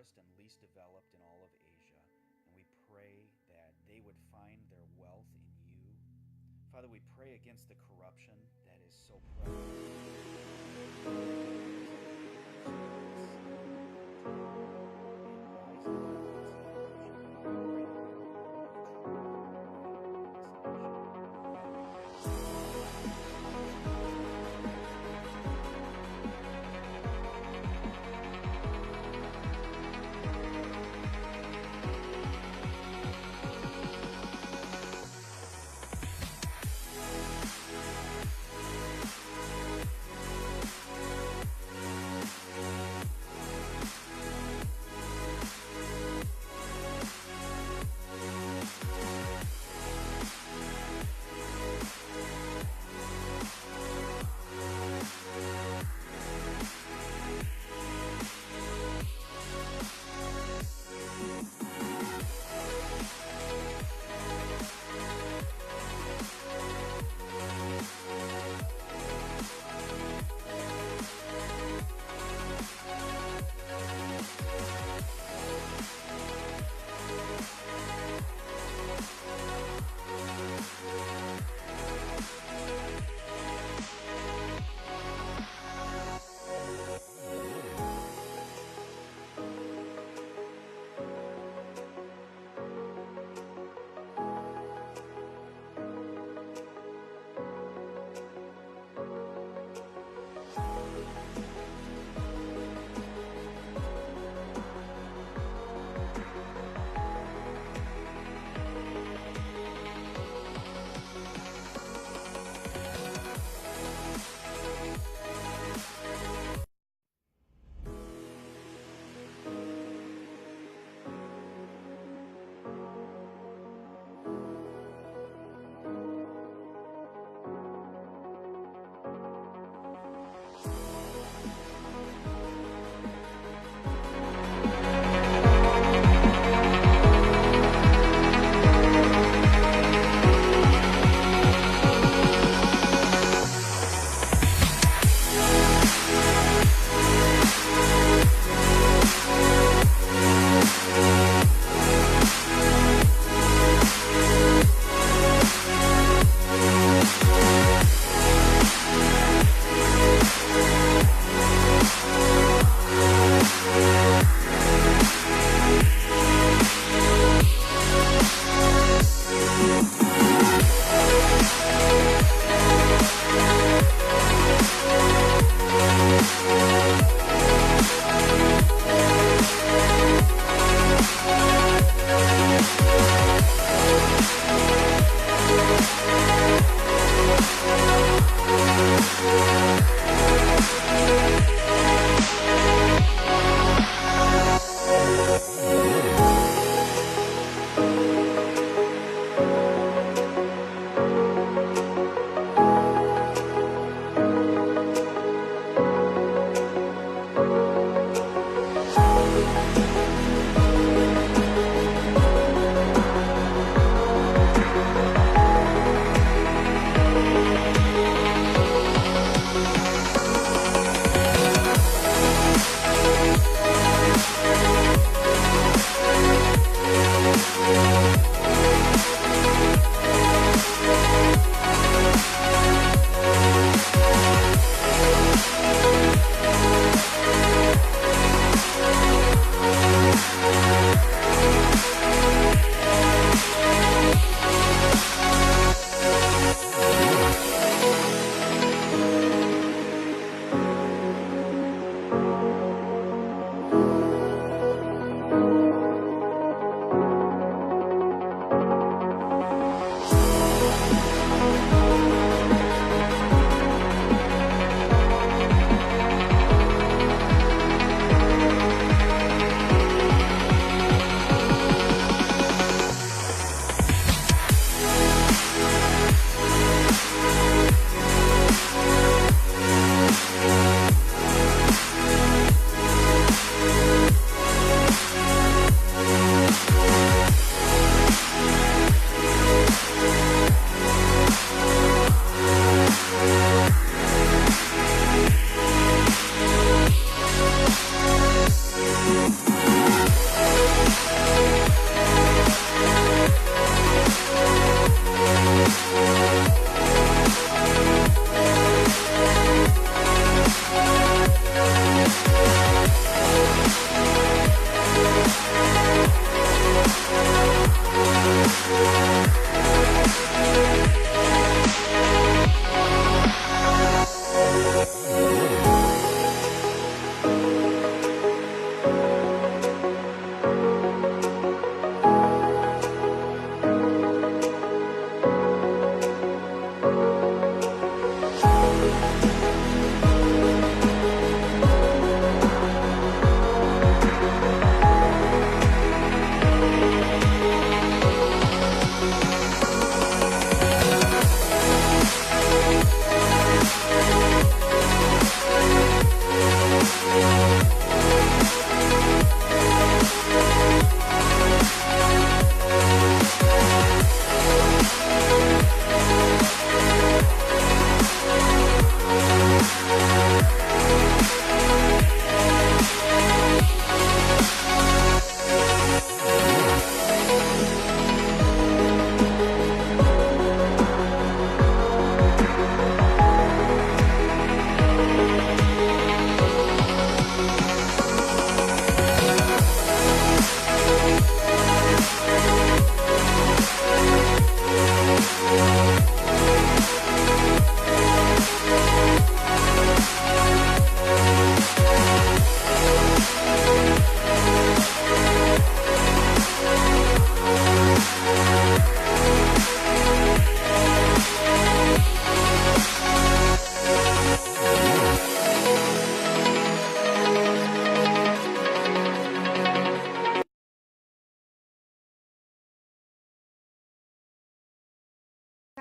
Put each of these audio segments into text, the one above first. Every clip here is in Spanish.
poorest and least developed in all of Asia. And we pray that they would find their wealth in you. Father, we pray against the corruption that is so prevalent.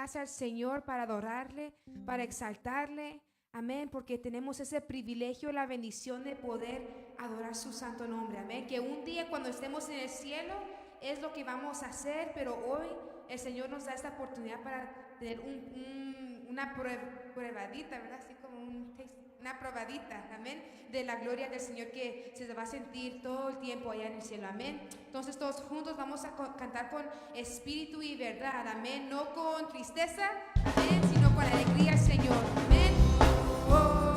casa al Señor para adorarle, para exaltarle. Amén, porque tenemos ese privilegio, la bendición de poder adorar su santo nombre. Amén, que un día cuando estemos en el cielo es lo que vamos a hacer, pero hoy el Señor nos da esta oportunidad para tener una pruebadita, ¿verdad? Así como una probadita, amén, de la gloria del Señor que se va a sentir todo el tiempo allá en el cielo, amén. Entonces todos juntos vamos a cantar con espíritu y verdad, amén, no con tristeza, amén, sino con alegría al Señor, amén. Oh.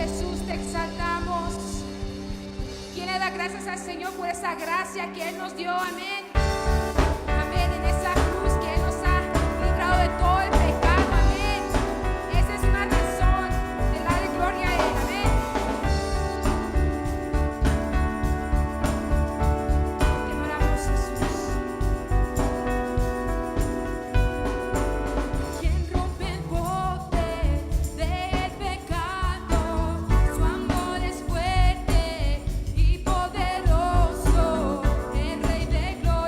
Jesús, te exaltamos. ¿Quién le da gracias al Señor por esa gracia que Él nos dio? Amén. Amén. En esa cruz que Él nos ha librado de todo el pecado. Amén. Esa es una razón de darle gloria a Él. Amén. Te adoramos, Jesús. Quien rompe el poder del pecado, su amor es fuerte y poderoso, el Rey de gloria.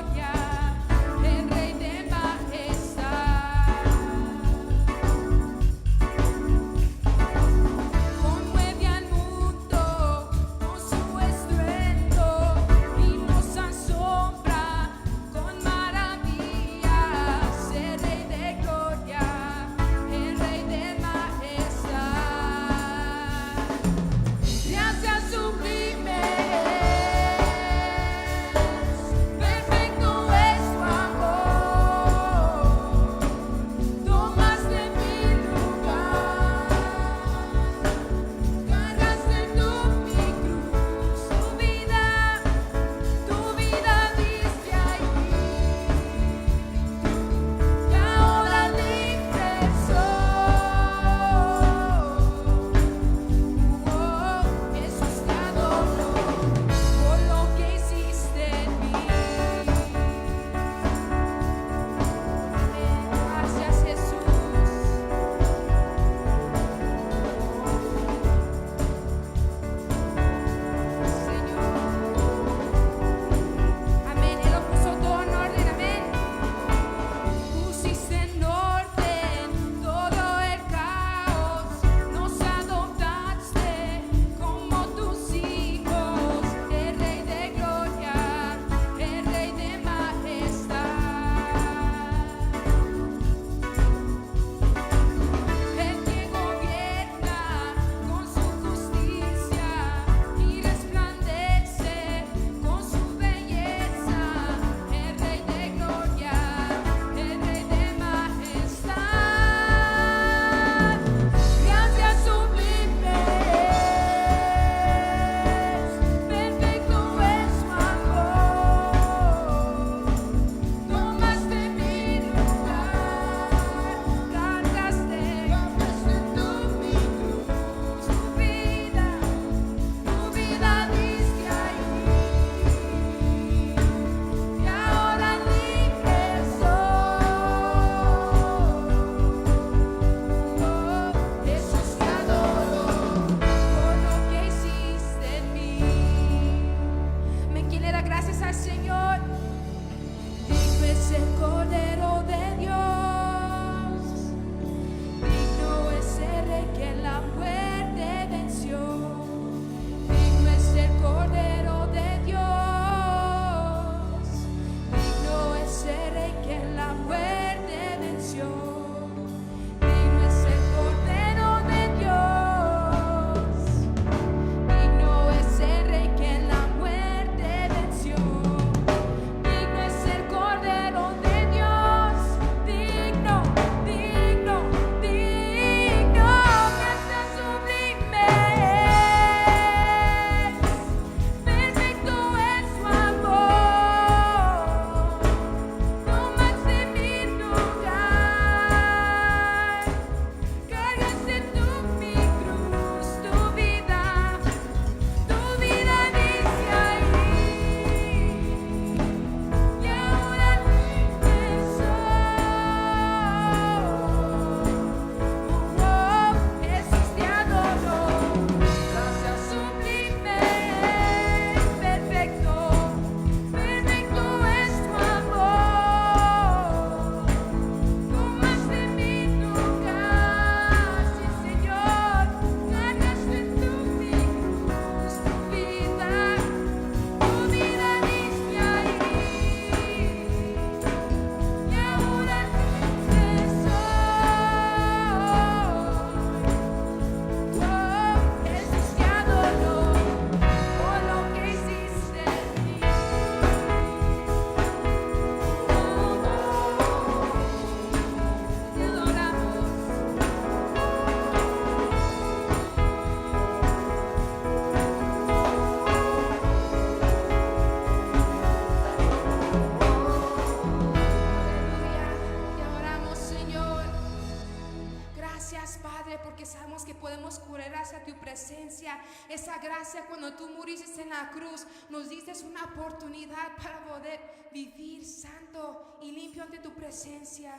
correr hacia tu presencia. Esa gracia cuando tú muriste en la cruz, nos diste una oportunidad para poder vivir santo y limpio ante tu presencia.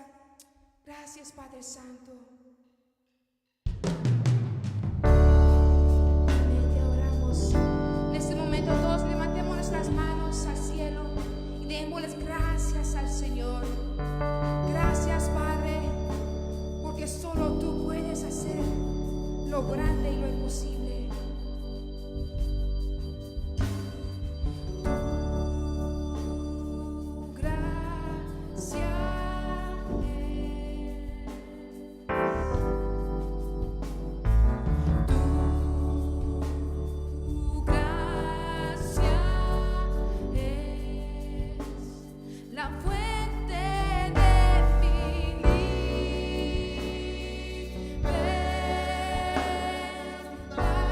Gracias, Padre Santo. Amén, te adoramos. En este momento todos levantemos nuestras manos al cielo y démosles gracias al Señor. Gracias, Padre, porque solo tú puedes hacer lo grande y lo imposible. La fuente de mi libertad.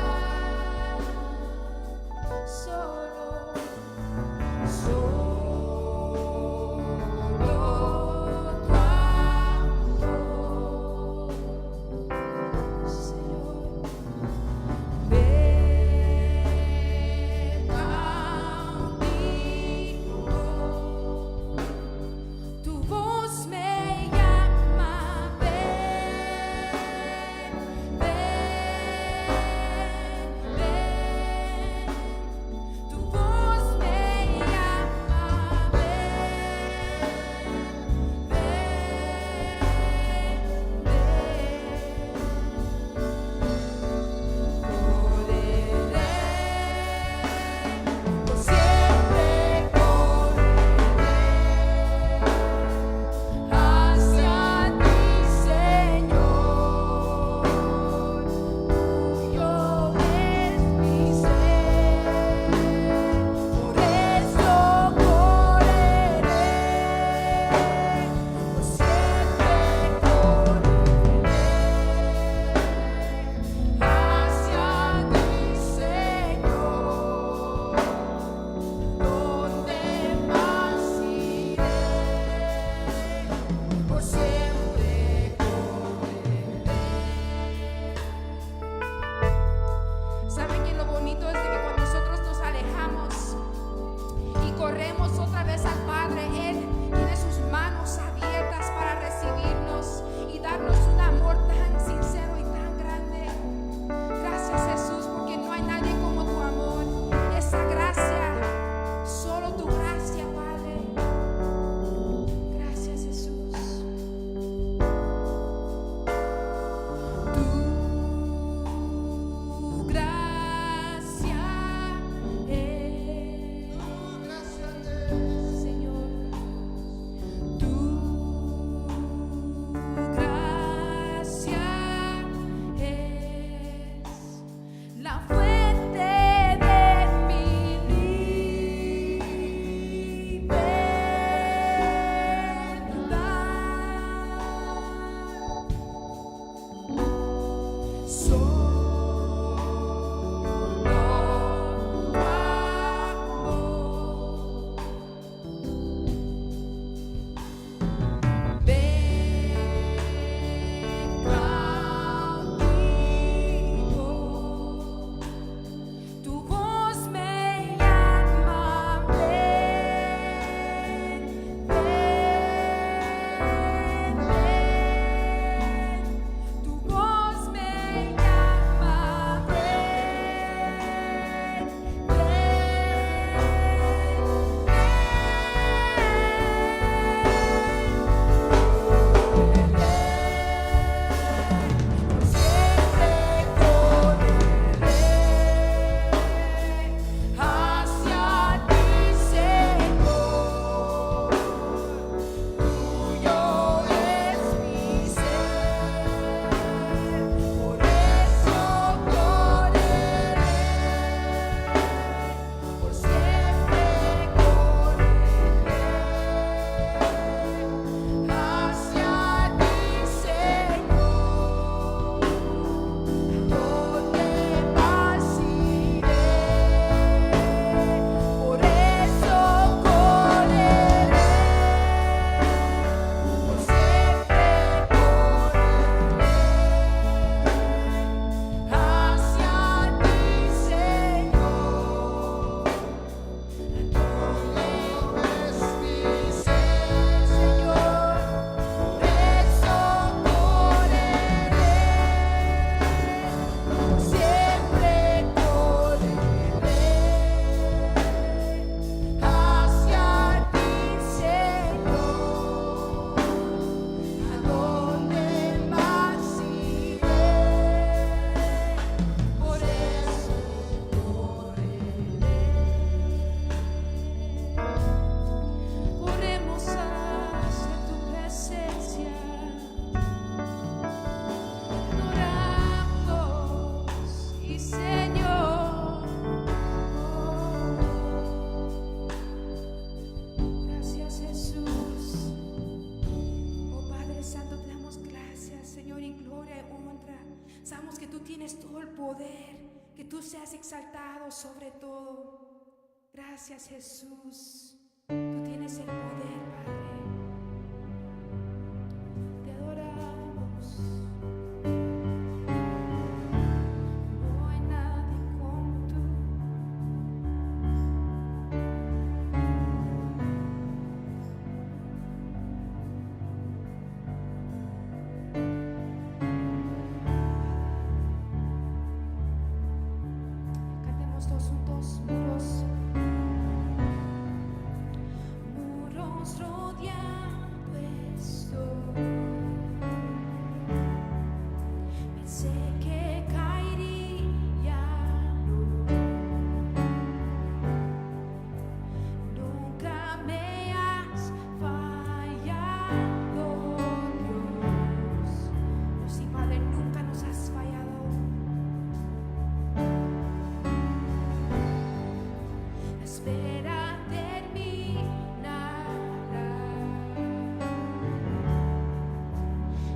tienes todo el poder, que tú seas exaltado sobre todo. Gracias, Jesús. Tú tienes el poder, Padre. Te adoramos. No hay nadie como tú. Cantemos todos juntos, muros. Muros rodeando estoy. Pensé que caería, nunca me has fallado, Dios. Oh, sí, Padre, nunca nos has fallado. La espera terminará.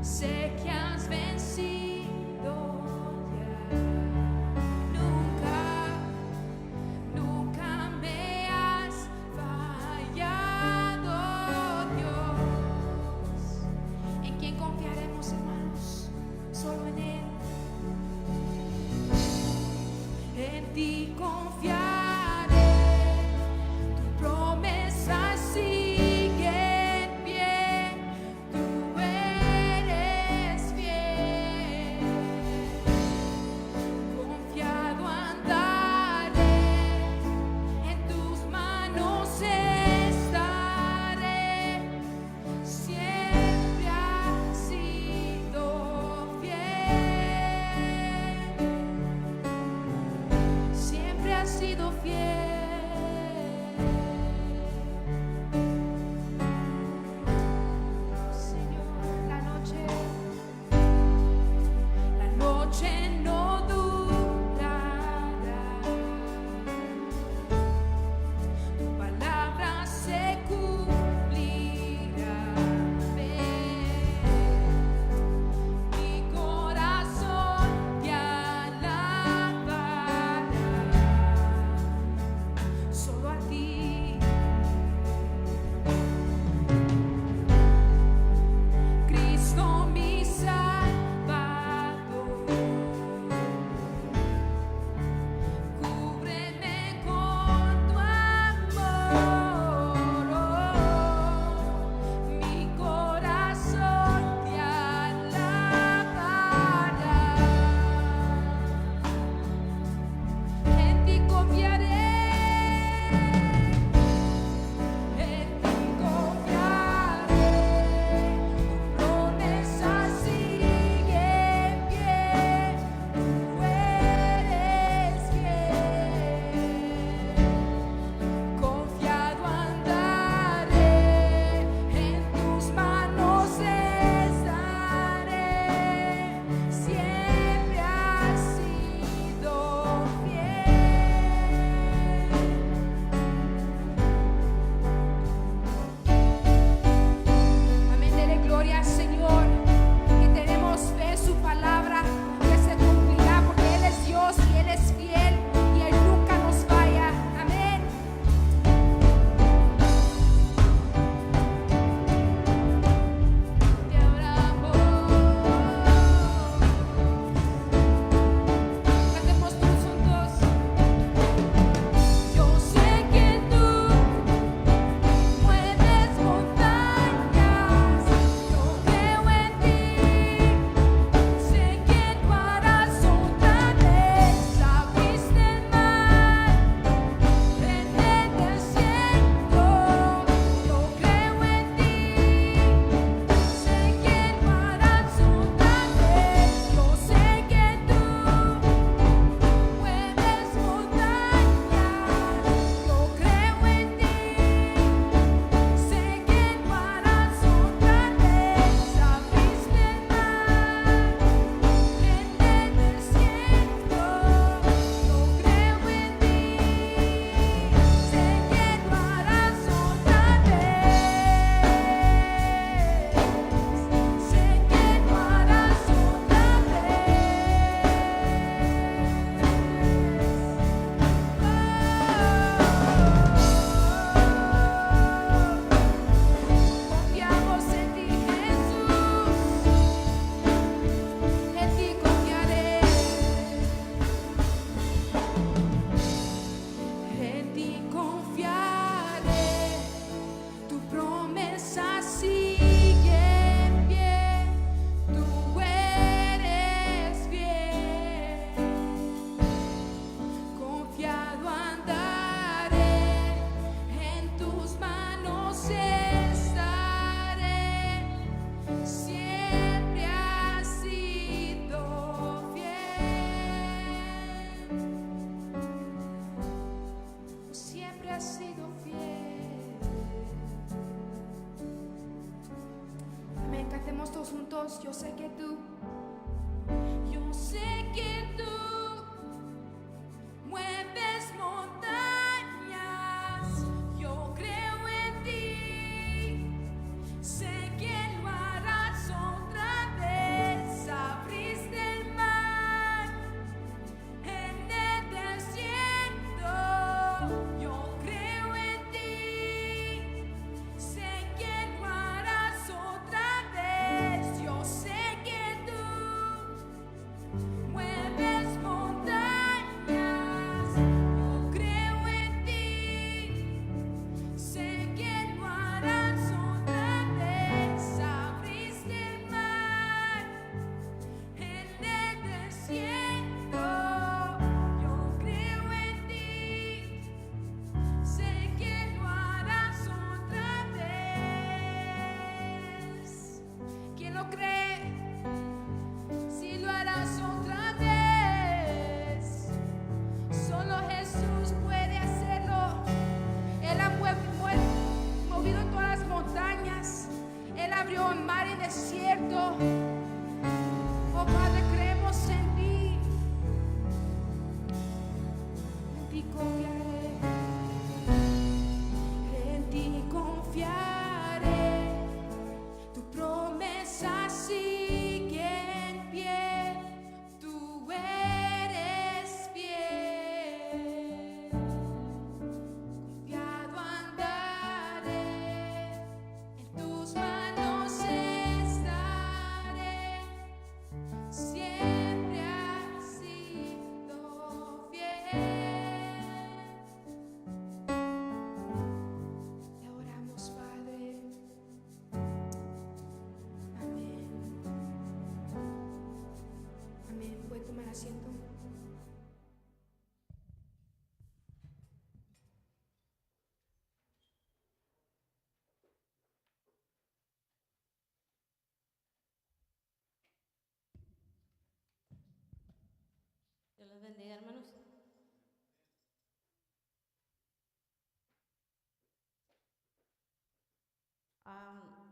Sé que has vencido ya. Nunca me has fallado, Dios. ¿En quién confiaremos, hermanos? Solo en Él. En ti confiaré. Tu promesa sigue en pie. Tú eres fiel. Confiado andaré. En tus manos estaré. Siempre has sido fiel. Siempre has sido fiel. Señor, la noche no durará. Tu palabra se cumplirá. Ven, mi corazón te alabará. todos juntos, yo sé que tú. Yo sé que tú mueves montañas, yo creo en ti, sé que lo harás otra vez, abriste el mar en el desierto, yo creo en ti, sé que lo harás otra vez, yo sé que tú mueves montañas, yo creo en ti, sé que lo harás otra vez, abriste el mar en el desierto, yo creo en ti, sé que lo harás otra vez. ¿Quién lo cree? Si lo harás otra vez, Solo Jesús puede hacerlo. Él ha movido todas las montañas. Él abrió el mar y desierto. Oh Padre, creemos en ti. En ti confiaré. en ti confiaré, tu promesa sigue en pie, tú eres fiel, confiado andaré, en tus manos estaré, siempre has sido fiel. Te oramos, Padre. Amén. Amén. ¿Puede tomar asiento? Dios les bendiga, hermanos.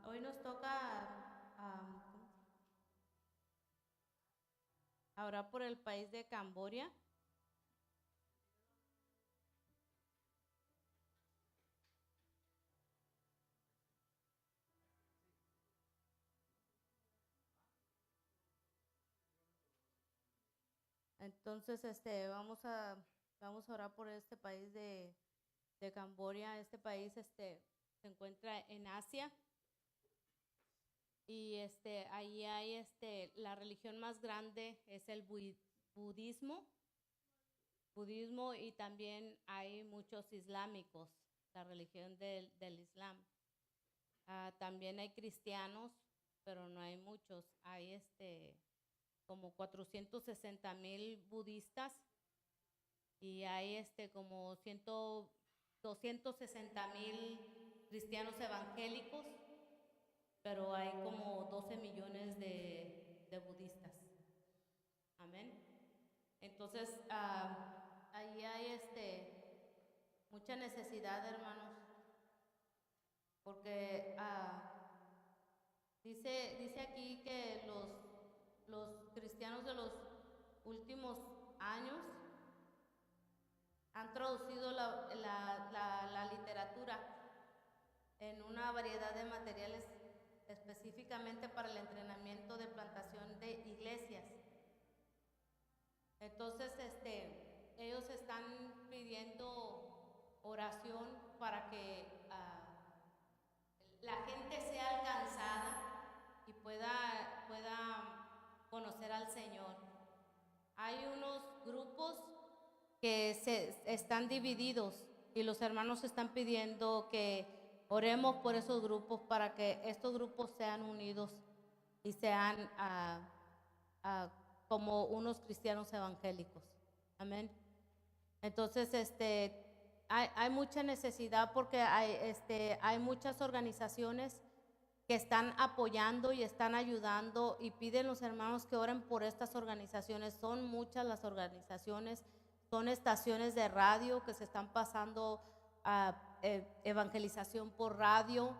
Hoy nos toca orar por el país de Camboya. Entonces, vamos a orar por este país de Camboya. Este país, se encuentra en Asia y ahí hay, la religión más grande es el budismo, y también hay muchos islámicos, la religión del Islam. También hay cristianos, pero no hay muchos. Hay como 460,000 budistas y hay como 260,000 cristianos evangélicos, pero hay como 12 millones de budistas. Amén. Entonces, ahí hay mucha necesidad, hermanos, porque dice aquí que los cristianos de los últimos años han traducido la literatura en una variedad de materiales específicamente para el entrenamiento de plantación de iglesias. Entonces, ellos están pidiendo oración para que la gente sea alcanzada y pueda conocer al Señor. Hay unos grupos que están divididos y los hermanos están pidiendo que oremos por esos grupos para que estos grupos sean unidos y sean como unos cristianos evangélicos. Amén. Entonces, hay mucha necesidad porque hay muchas organizaciones que están apoyando y están ayudando y piden los hermanos que oren por estas organizaciones. Son muchas las organizaciones, son estaciones de radio que se están pasando evangelización por radio.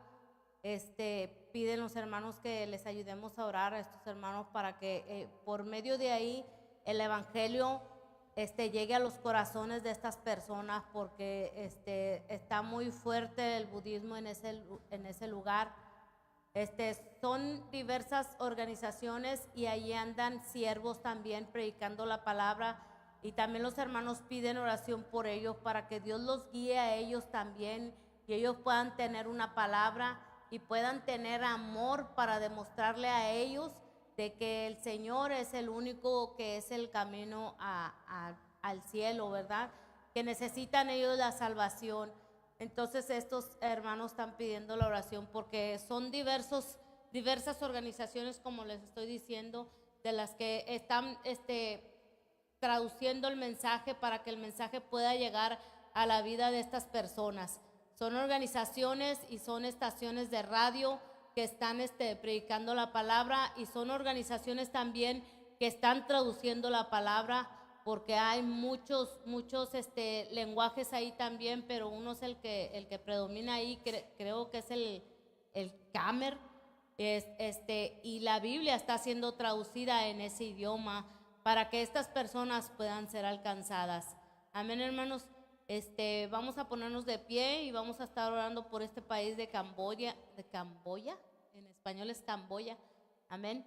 piden los hermanos que les ayudemos a orar a estos hermanos para que por medio de ahí el evangelio llegue a los corazones de estas personas, porque está muy fuerte el budismo en ese lugar. Son diversas organizaciones y ahí andan siervos también predicando la palabra, y también los hermanos piden oración por ellos para que Dios los guíe a ellos también y ellos puedan tener una palabra y puedan tener amor para demostrarle a ellos de que el Señor es el único que es el camino al cielo, ¿verdad? Que necesitan ellos la salvación. Entonces estos hermanos están pidiendo la oración porque son diversas organizaciones, como les estoy diciendo, de las que están traduciendo el mensaje para que el mensaje pueda llegar a la vida de estas personas. Son organizaciones y son estaciones de radio que están predicando la palabra, y son organizaciones también que están traduciendo la palabra, porque hay muchos lenguajes ahí también, pero uno es el que predomina ahí, creo que es el Khmer, y la Biblia está siendo traducida en ese idioma para que estas personas puedan ser alcanzadas. Amén, hermanos. Vamos a ponernos de pie y vamos a estar orando por este país de Camboya, en español es Camboya, amén.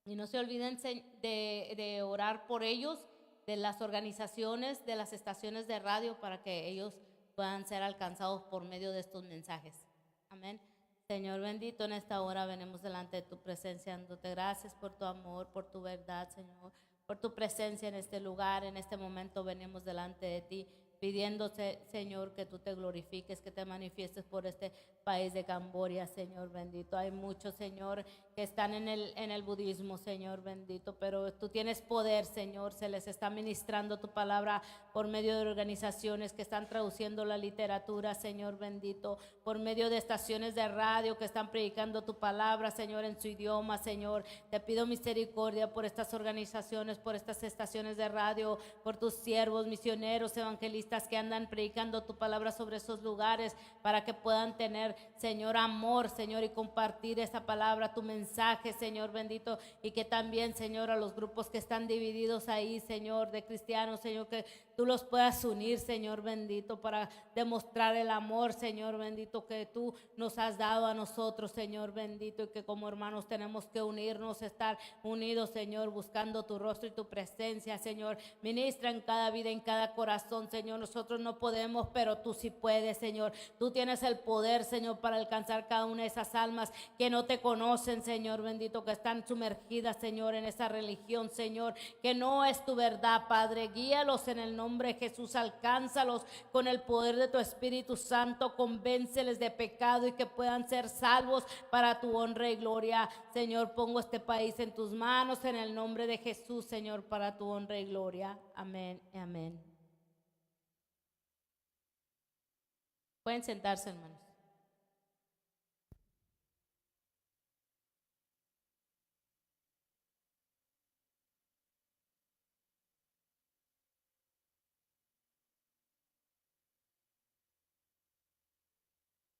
Y no se olviden de orar por ellos, de las organizaciones, de las estaciones de radio, para que ellos puedan ser alcanzados por medio de estos mensajes, amén. Señor bendito, en esta hora venimos delante de tu presencia, dándote gracias por tu amor, por tu verdad, Señor, por tu presencia en este lugar. En este momento venimos delante de ti, pidiéndote, Señor, que tú te glorifiques, que te manifiestes por este país de Camboya, Señor bendito. Hay muchos, Señor, que están en el budismo, Señor bendito, pero tú tienes poder, Señor. Se les está ministrando tu palabra por medio de organizaciones que están traduciendo la literatura, Señor bendito, por medio de estaciones de radio que están predicando tu palabra, Señor, en su idioma, Señor. Te pido misericordia por estas organizaciones, por estas estaciones de radio, por tus siervos, misioneros, evangelistas que andan predicando tu palabra sobre esos lugares, para que puedan tener, Señor, amor, Señor, y compartir esa palabra, tu mensaje, Señor bendito, y que también, Señor, a los grupos que están divididos ahí, Señor, de cristianos, Señor, que tú los puedas unir, Señor bendito, para demostrar el amor, Señor bendito, que tú nos has dado a nosotros, Señor bendito, y que como hermanos tenemos que unirnos, estar unidos, Señor, buscando tu rostro y tu presencia, Señor. Ministra en cada vida, en cada corazón, Señor. Nosotros no podemos, pero tú sí puedes, Señor. Tú tienes el poder, Señor, para alcanzar cada una de esas almas que no te conocen, Señor bendito, que están sumergidas, Señor, en esa religión, Señor, que no es tu verdad, Padre. Guíalos en el nombre de Jesús, alcánzalos con el poder de tu Espíritu Santo, convénceles de pecado y que puedan ser salvos para tu honra y gloria. Señor, pongo este país en tus manos en el nombre de Jesús, Señor, para tu honra y gloria. Amén y amén. Pueden sentarse, hermanos.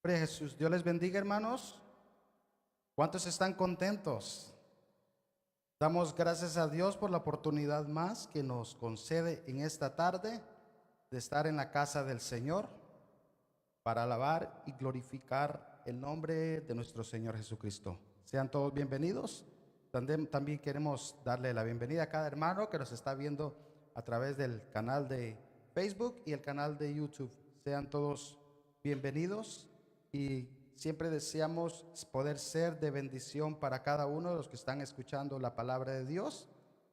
Gloria a Jesús. Dios les bendiga, hermanos. ¿Cuántos están contentos? Damos gracias a Dios por la oportunidad más que nos concede en esta tarde de estar en la casa del Señor para alabar y glorificar el nombre de nuestro Señor Jesucristo. Sean todos bienvenidos. También queremos darle la bienvenida a cada hermano que nos está viendo a través del canal de Facebook y el canal de YouTube. Sean todos bienvenidos. Y siempre deseamos poder ser de bendición para cada uno de los que están escuchando la palabra de Dios.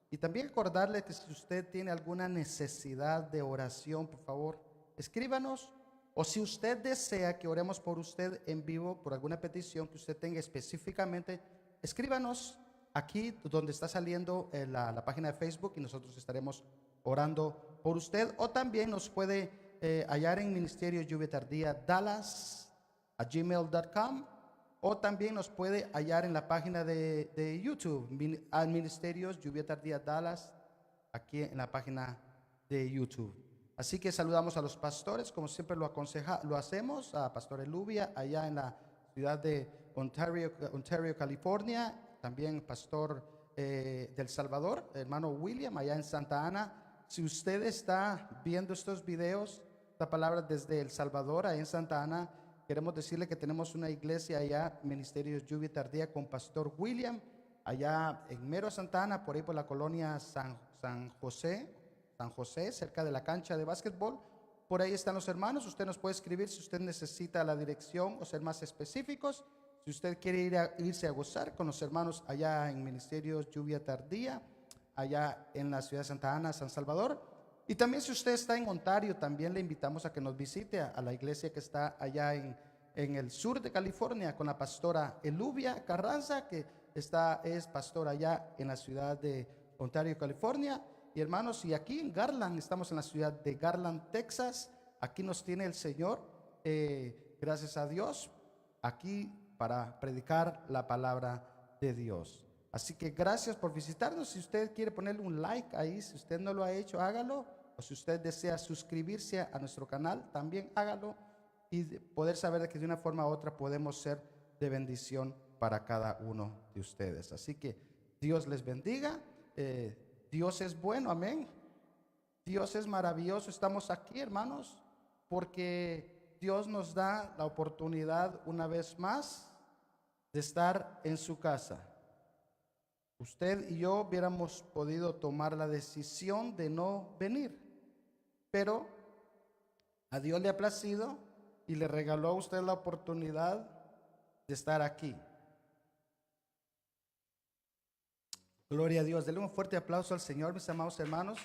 Y también recordarle que si usted tiene alguna necesidad de oración, por favor, escríbanos. O si usted desea que oremos por usted en vivo, por alguna petición que usted tenga específicamente, escríbanos aquí donde está saliendo la página de Facebook y nosotros estaremos orando por usted. O también nos puede hallar en Ministerio Lluvia Tardía Dallas @gmail.com, o también nos puede hallar en la página de YouTube, Ministerios Lluvia Tardía Dallas, aquí en la página de YouTube. Así que saludamos a los pastores, como siempre lo hacemos, a Pastor Elubia, allá en la ciudad de Ontario, California, también pastor del Salvador, hermano William, allá en Santa Ana. Si usted está viendo estos videos, esta palabra desde El Salvador, allá en Santa Ana, queremos decirle que tenemos una iglesia allá, Ministerios Lluvia Tardía, con pastor William, allá en mero Santa Ana, por ahí por la colonia San José, cerca de la cancha de básquetbol. Por ahí están los hermanos. Usted nos puede escribir si usted necesita la dirección o ser más específicos. Si usted quiere irse a gozar con los hermanos allá en Ministerios Lluvia Tardía, allá en la ciudad de Santa Ana, San Salvador. Y también si usted está en Ontario, también le invitamos a que nos visite a la iglesia que está allá en el sur de California con la pastora Elubia Carranza, que es pastora allá en la ciudad de Ontario, California. Y hermanos, y aquí en Garland, estamos en la ciudad de Garland, Texas. Aquí nos tiene el Señor, gracias a Dios, aquí para predicar la palabra de Dios. Así que gracias por visitarnos. Si usted quiere ponerle un like ahí, si usted no lo ha hecho, hágalo. O si usted desea suscribirse a nuestro canal, también hágalo. Y poder saber que de una forma u otra podemos ser de bendición para cada uno de ustedes. Así que Dios les bendiga. Dios es bueno, amén. Dios es maravilloso. Estamos aquí, hermanos, porque Dios nos da la oportunidad una vez más de estar en su casa. Usted y yo hubiéramos podido tomar la decisión de no venir, pero a Dios le ha placido y le regaló a usted la oportunidad de estar aquí. Gloria a Dios. Denle un fuerte aplauso al Señor, mis amados hermanos.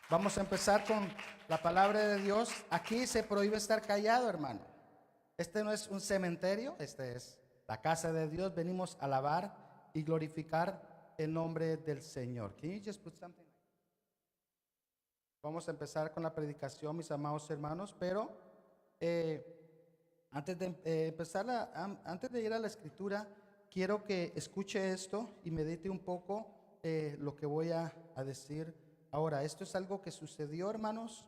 Vamos a empezar con la palabra de Dios. Aquí se prohíbe estar callado, hermano. Este no es un cementerio, este es la casa de Dios. Venimos a alabar y glorificar el nombre del Señor. Can you just put something? Vamos a empezar con la predicación, mis amados hermanos, pero antes de empezar, antes de ir a la escritura, quiero que escuche esto y medite un poco lo que voy a decir ahora. Esto es algo que sucedió, hermanos,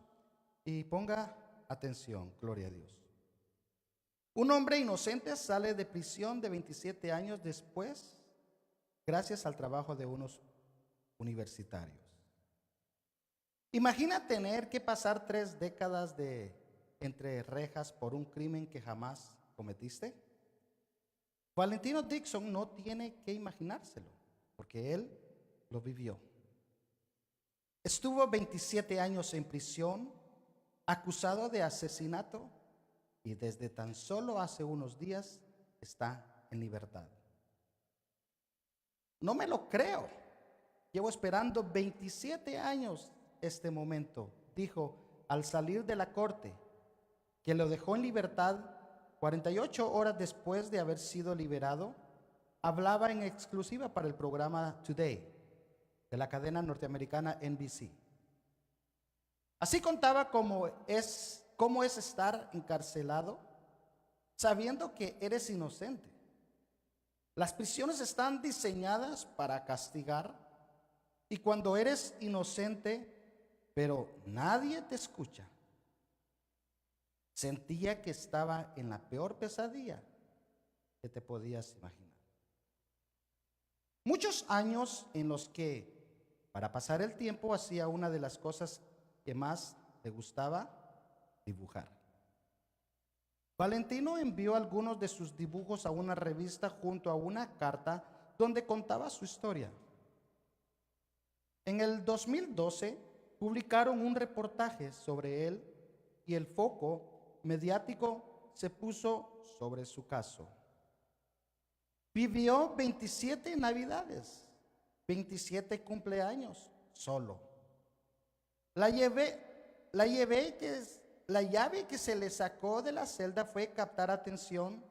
y ponga atención, gloria a Dios. Un hombre inocente sale de prisión de 27 años después, gracias al trabajo de unos universitarios. Imagina tener que pasar 3 décadas entre rejas por un crimen que jamás cometiste. Valentino Dixon no tiene que imaginárselo, porque él lo vivió. Estuvo 27 años en prisión, acusado de asesinato, y desde tan solo hace unos días está en libertad. No me lo creo. Llevo esperando 27 años este momento, dijo al salir de la corte, que lo dejó en libertad 48 horas después de haber sido liberado. Hablaba en exclusiva para el programa Today de la cadena norteamericana NBC. Así contaba cómo es estar encarcelado sabiendo que eres inocente. Las prisiones están diseñadas para castigar, y cuando eres inocente, pero nadie te escucha, sentía que estaba en la peor pesadilla que te podías imaginar. Muchos años en los que, para pasar el tiempo, hacía una de las cosas que más le gustaba: dibujar. Valentino envió algunos de sus dibujos a una revista junto a una carta donde contaba su historia. En el 2012 publicaron un reportaje sobre él y el foco mediático se puso sobre su caso. Vivió 27 navidades, 27 cumpleaños solo. La llave que se le sacó de la celda fue captar atención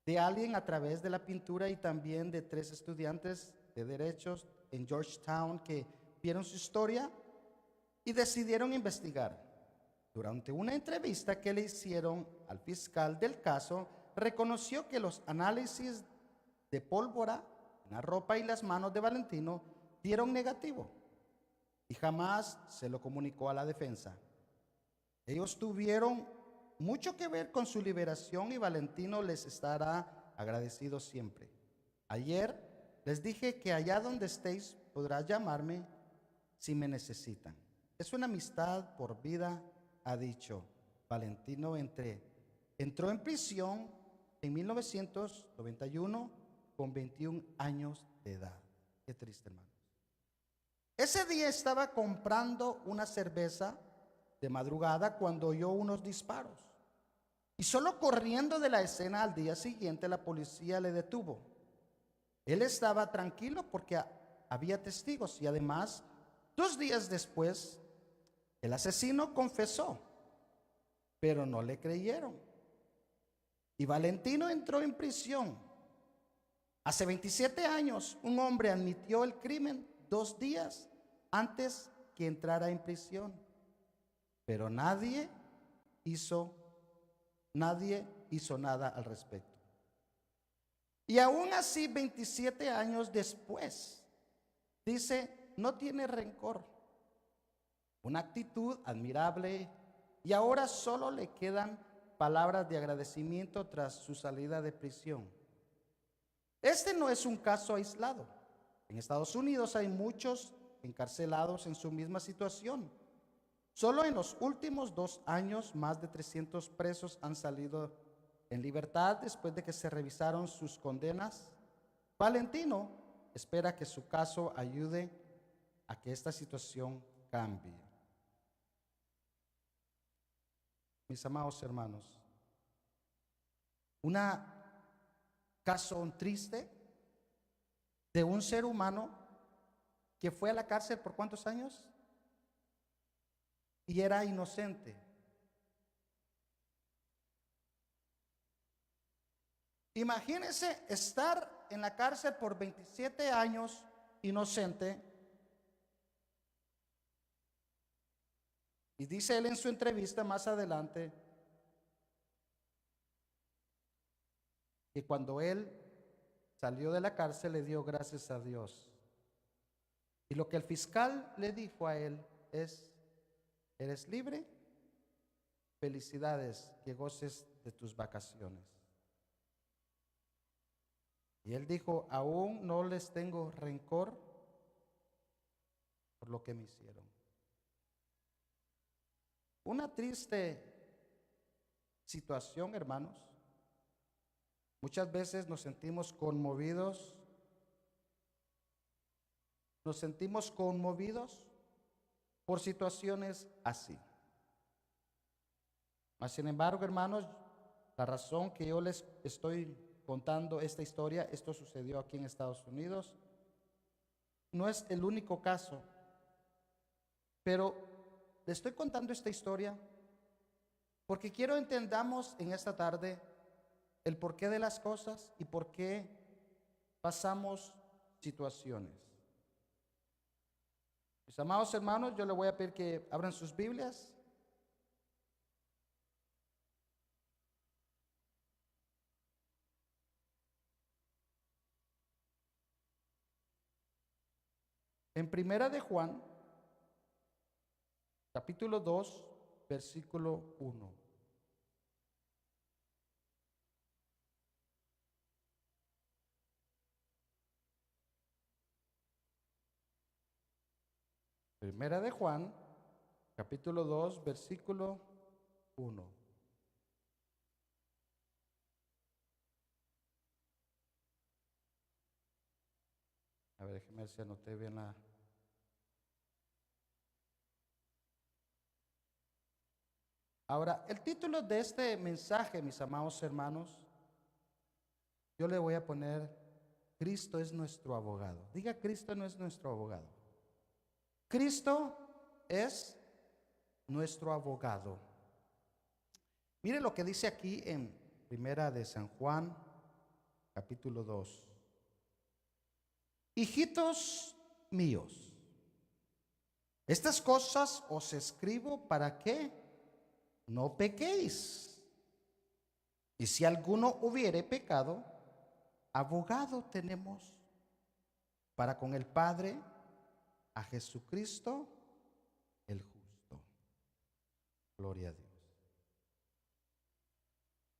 de alguien a través de la pintura, y también de 3 estudiantes de derechos en Georgetown que vieron su historia y decidieron investigar. Durante una entrevista que le hicieron al fiscal del caso, reconoció que los análisis de pólvora en la ropa y las manos de Valentino dieron negativo, y jamás se lo comunicó a la defensa. Ellos tuvieron mucho que ver con su liberación y Valentino les estará agradecido siempre. Ayer les dije que allá donde estéis podrás llamarme si me necesitan. Es una amistad por vida, ha dicho. Valentino entró en prisión en 1991 con 21 años de edad. Qué triste, hermano. Ese día estaba comprando una cerveza de madrugada cuando oyó unos disparos. Y solo corriendo de la escena al día siguiente la policía le detuvo. Él estaba tranquilo porque había testigos y además 2 días después el asesino confesó, pero no le creyeron. Y Valentino entró en prisión. Hace 27 años un hombre admitió el crimen 2 días antes que entrara en prisión. Pero nadie hizo nada al respecto. Y aún así, 27 años después, dice, no tiene rencor. Una actitud admirable, y ahora solo le quedan palabras de agradecimiento tras su salida de prisión. Este no es un caso aislado. En Estados Unidos hay muchos encarcelados en su misma situación. Solo en los últimos 2 años, más de 300 presos han salido en libertad después de que se revisaron sus condenas. Valentino espera que su caso ayude a que esta situación cambie. Mis amados hermanos, un caso triste de un ser humano que fue a la cárcel por ¿cuántos años? Y era inocente. Imagínense estar en la cárcel por 27 años inocente. Y dice él en su entrevista más adelante que cuando él salió de la cárcel le dio gracias a Dios. Y lo que el fiscal le dijo a él es: ¿eres libre? Felicidades, que goces de tus vacaciones. Y él dijo: aún no les tengo rencor por lo que me hicieron. Una triste situación, hermanos. Muchas veces nos sentimos conmovidos. Nos sentimos conmovidos por situaciones así. Mas, sin embargo, hermanos, la razón que yo les estoy contando esta historia, esto sucedió aquí en Estados Unidos, no es el único caso, pero le estoy contando esta historia porque quiero entendamos en esta tarde el porqué de las cosas y por qué pasamos situaciones. Mis amados hermanos, yo les voy a pedir que abran sus Biblias. En Primera de Juan, capítulo 2, versículo 1. Primera de Juan, capítulo 2, versículo 1. A ver, déjeme ver si anoté bien la... Ahora, el título de este mensaje, mis amados hermanos, yo le voy a poner: Cristo es nuestro abogado. Diga: Cristo no es nuestro abogado. Cristo es nuestro abogado. Mire lo que dice aquí en Primera de San Juan, capítulo 2. Hijitos míos, estas cosas os escribo para que no pequéis. Y si alguno hubiere pecado, abogado tenemos para con el Padre, a Jesucristo el justo. Gloria a Dios.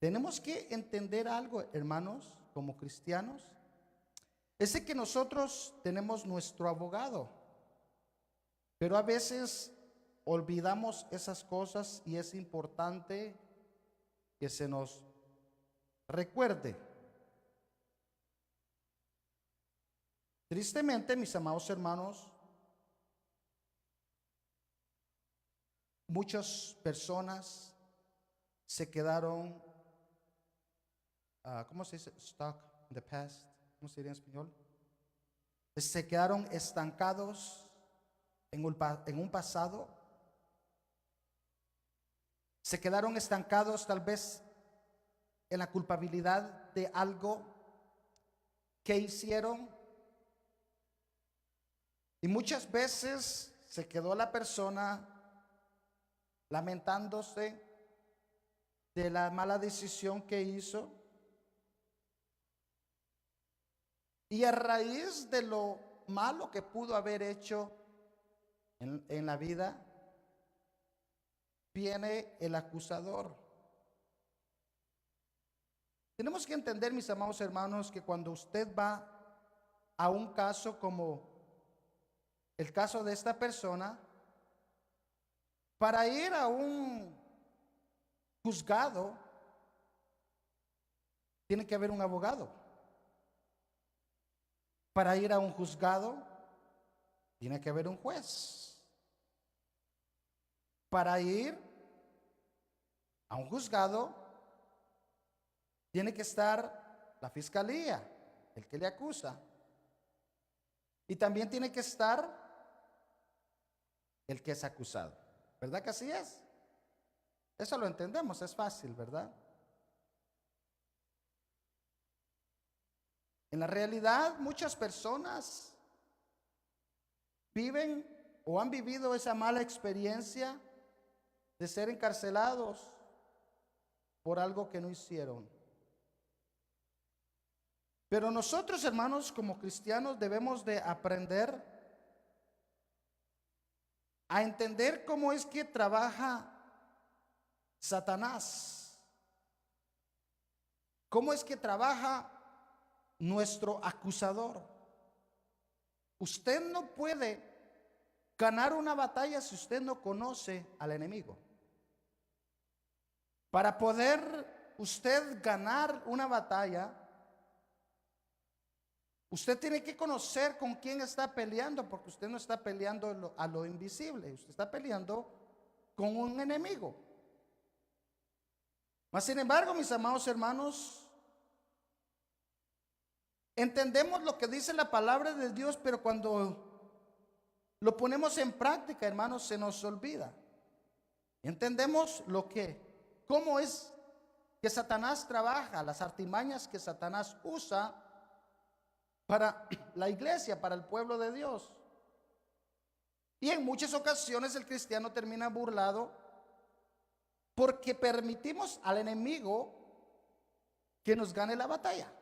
tenemos que entender algo, hermanos, como cristianos. Es de que nosotros tenemos nuestro abogado, pero a veces olvidamos esas cosas y es importante que se nos recuerde. Tristemente, mis amados hermanos, muchas personas se quedaron, ¿cómo se dice? Stuck in the past. ¿Cómo se diría en español? Se quedaron estancados en un pasado. Se quedaron estancados tal vez en la culpabilidad de algo que hicieron. Y muchas veces se quedó la persona lamentándose de la mala decisión que hizo. Y a raíz de lo malo que pudo haber hecho en la vida, viene el acusador. Tenemos que entender, mis amados hermanos, que cuando usted va a un caso como el caso de esta persona, para ir a un juzgado, tiene que haber un abogado. Para ir a un juzgado, tiene que haber un juez. Para ir a un juzgado, tiene que estar la fiscalía, el que le acusa. Y también tiene que estar el que es acusado. ¿Verdad que así es? Eso lo entendemos, es fácil, ¿verdad? En la realidad, muchas personas viven o han vivido esa mala experiencia de ser encarcelados por algo que no hicieron. Pero nosotros, hermanos, como cristianos, debemos de aprender a entender cómo es que trabaja Satanás. Cómo es que trabaja nuestro acusador. Usted no puede ganar una batalla si usted no conoce al enemigo. Para poder usted ganar una batalla, usted tiene que conocer con quién está peleando, porque usted no está peleando a lo invisible, usted está peleando con un enemigo. Mas sin embargo, mis amados hermanos, entendemos lo que dice la palabra de Dios, pero cuando lo ponemos en práctica, hermanos, se nos olvida. Entendemos cómo es que Satanás trabaja, las artimañas que Satanás usa para la iglesia, para el pueblo de Dios. Y en muchas ocasiones el cristiano termina burlado porque permitimos al enemigo que nos gane la batalla.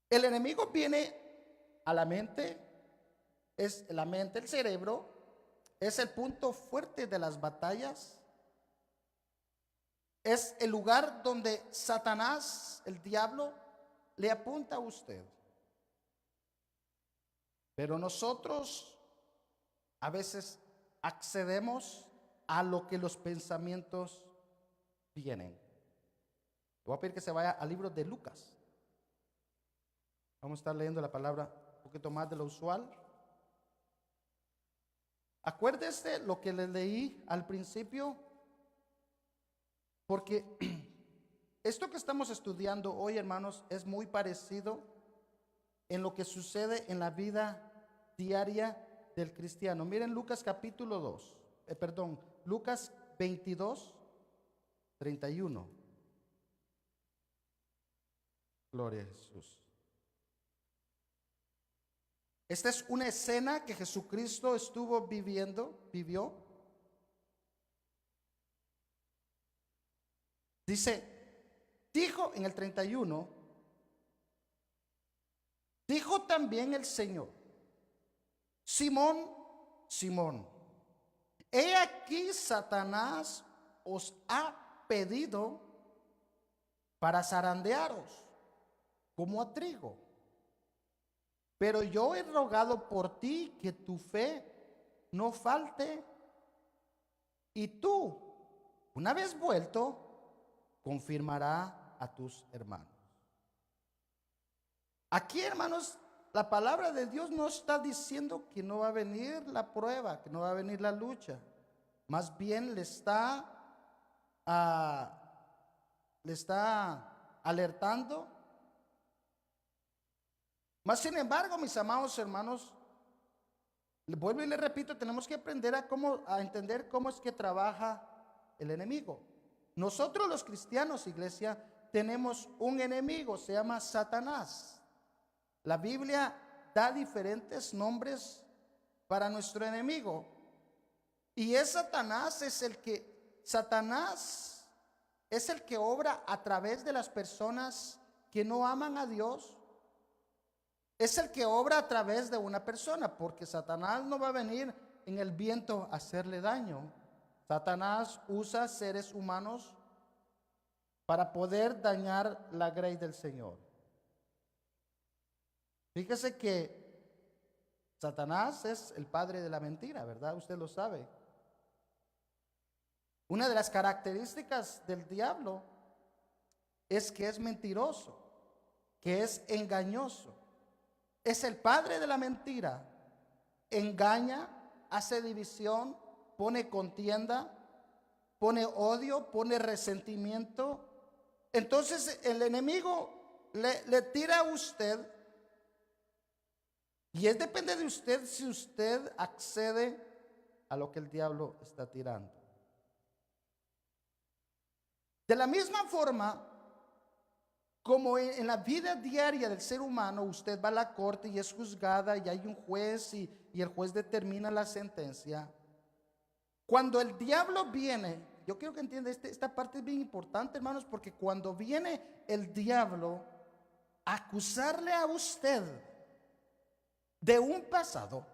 El enemigo viene a la mente, es la mente, el cerebro, es el punto fuerte de las batallas. Es el lugar donde Satanás, el diablo, le apunta a usted. Pero nosotros a veces accedemos a lo que los pensamientos vienen. Voy a pedir que se vaya al libro de Lucas. Vamos a estar leyendo la palabra un poquito más de lo usual. Acuérdese lo que le leí al principio, porque esto que estamos estudiando hoy, hermanos, es muy parecido en lo que sucede en la vida diaria del cristiano. Miren Lucas capítulo 2, Lucas 22, 31. Gloria a Jesús. Esta es una escena que Jesucristo vivió. Dice, dijo en el 31, dijo también el Señor, Simón, Simón, he aquí Satanás os ha pedido para zarandearos como a trigo. Pero yo he rogado por ti que tu fe no falte, y tú, una vez vuelto, confirmará a tus hermanos. Aquí, hermanos, la palabra de Dios no está diciendo que no va a venir la prueba, que no va a venir la lucha. Más bien le está alertando. Mas sin embargo, mis amados hermanos, vuelvo y le repito, tenemos que aprender a entender cómo es que trabaja el enemigo. Nosotros los cristianos, iglesia, tenemos un enemigo, se llama Satanás. La Biblia da diferentes nombres para nuestro enemigo. Y Satanás es el que obra a través de las personas que no aman a Dios. Es el que obra a través de una persona, porque Satanás no va a venir en el viento a hacerle daño. Satanás usa seres humanos para poder dañar la grey del Señor. Fíjese que Satanás es el padre de la mentira, ¿verdad? Usted lo sabe. Una de las características del diablo es que es mentiroso, que es engañoso. Es el padre de la mentira. Engaña, hace división, pone contienda, pone odio, pone resentimiento. Entonces el enemigo le tira a usted, y depende de usted si usted accede a lo que el diablo está tirando. De la misma forma, como en la vida diaria del ser humano, usted va a la corte y es juzgada y hay un juez y el juez determina la sentencia. Cuando el diablo viene, yo quiero que entienda, esta parte es bien importante, hermanos, porque cuando viene el diablo a acusarle a usted de un pasado,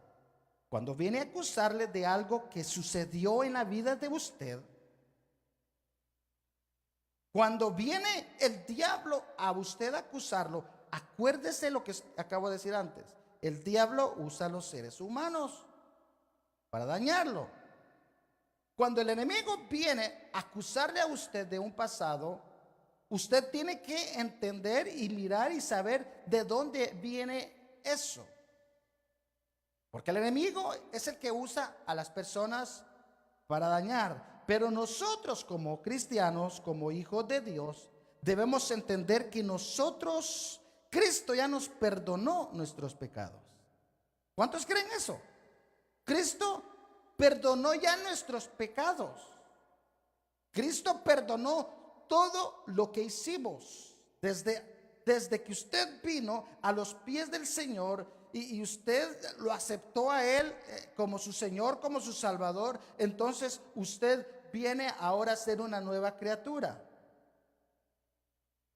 cuando viene a acusarle de algo que sucedió en la vida de usted, cuando viene el diablo a usted a acusarlo, acuérdese lo que acabo de decir antes. El diablo usa a los seres humanos para dañarlo. Cuando el enemigo viene a acusarle a usted de un pasado, usted tiene que entender y mirar y saber de dónde viene eso. Porque el enemigo es el que usa a las personas para dañar. Pero nosotros como cristianos, como hijos de Dios, debemos entender que Cristo ya nos perdonó nuestros pecados. ¿Cuántos creen eso? Cristo perdonó ya nuestros pecados. Cristo perdonó todo lo que hicimos. Desde que usted vino a los pies del Señor y usted lo aceptó a Él como su Señor, como su Salvador, entonces usted viene ahora a ser una nueva criatura.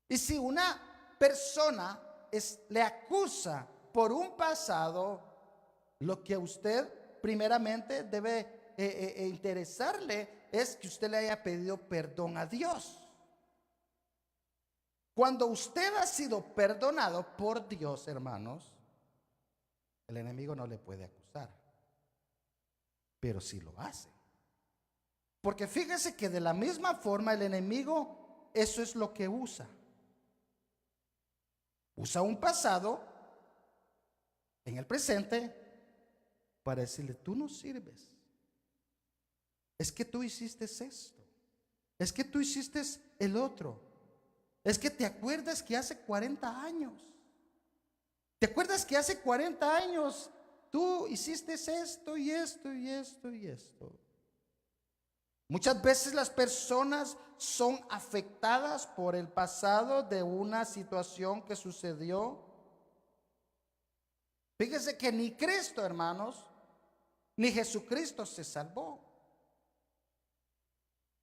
Y si una persona le acusa por un pasado, lo que a usted primeramente debe interesarle es que usted le haya pedido perdón a Dios. Cuando usted ha sido perdonado por Dios, hermanos, el enemigo no le puede acusar, pero sí lo hace. Porque fíjese que de la misma forma el enemigo, eso es lo que usa. Usa un pasado en el presente para decirle: tú no sirves. Es que tú hiciste esto. Es que tú hiciste el otro. Es que te acuerdas que hace 40 años. ¿Te acuerdas que hace 40 años tú hiciste esto y esto y esto y esto? Muchas veces las personas son afectadas por el pasado de una situación que sucedió. Fíjese que ni Cristo, hermanos, ni Jesucristo se salvó.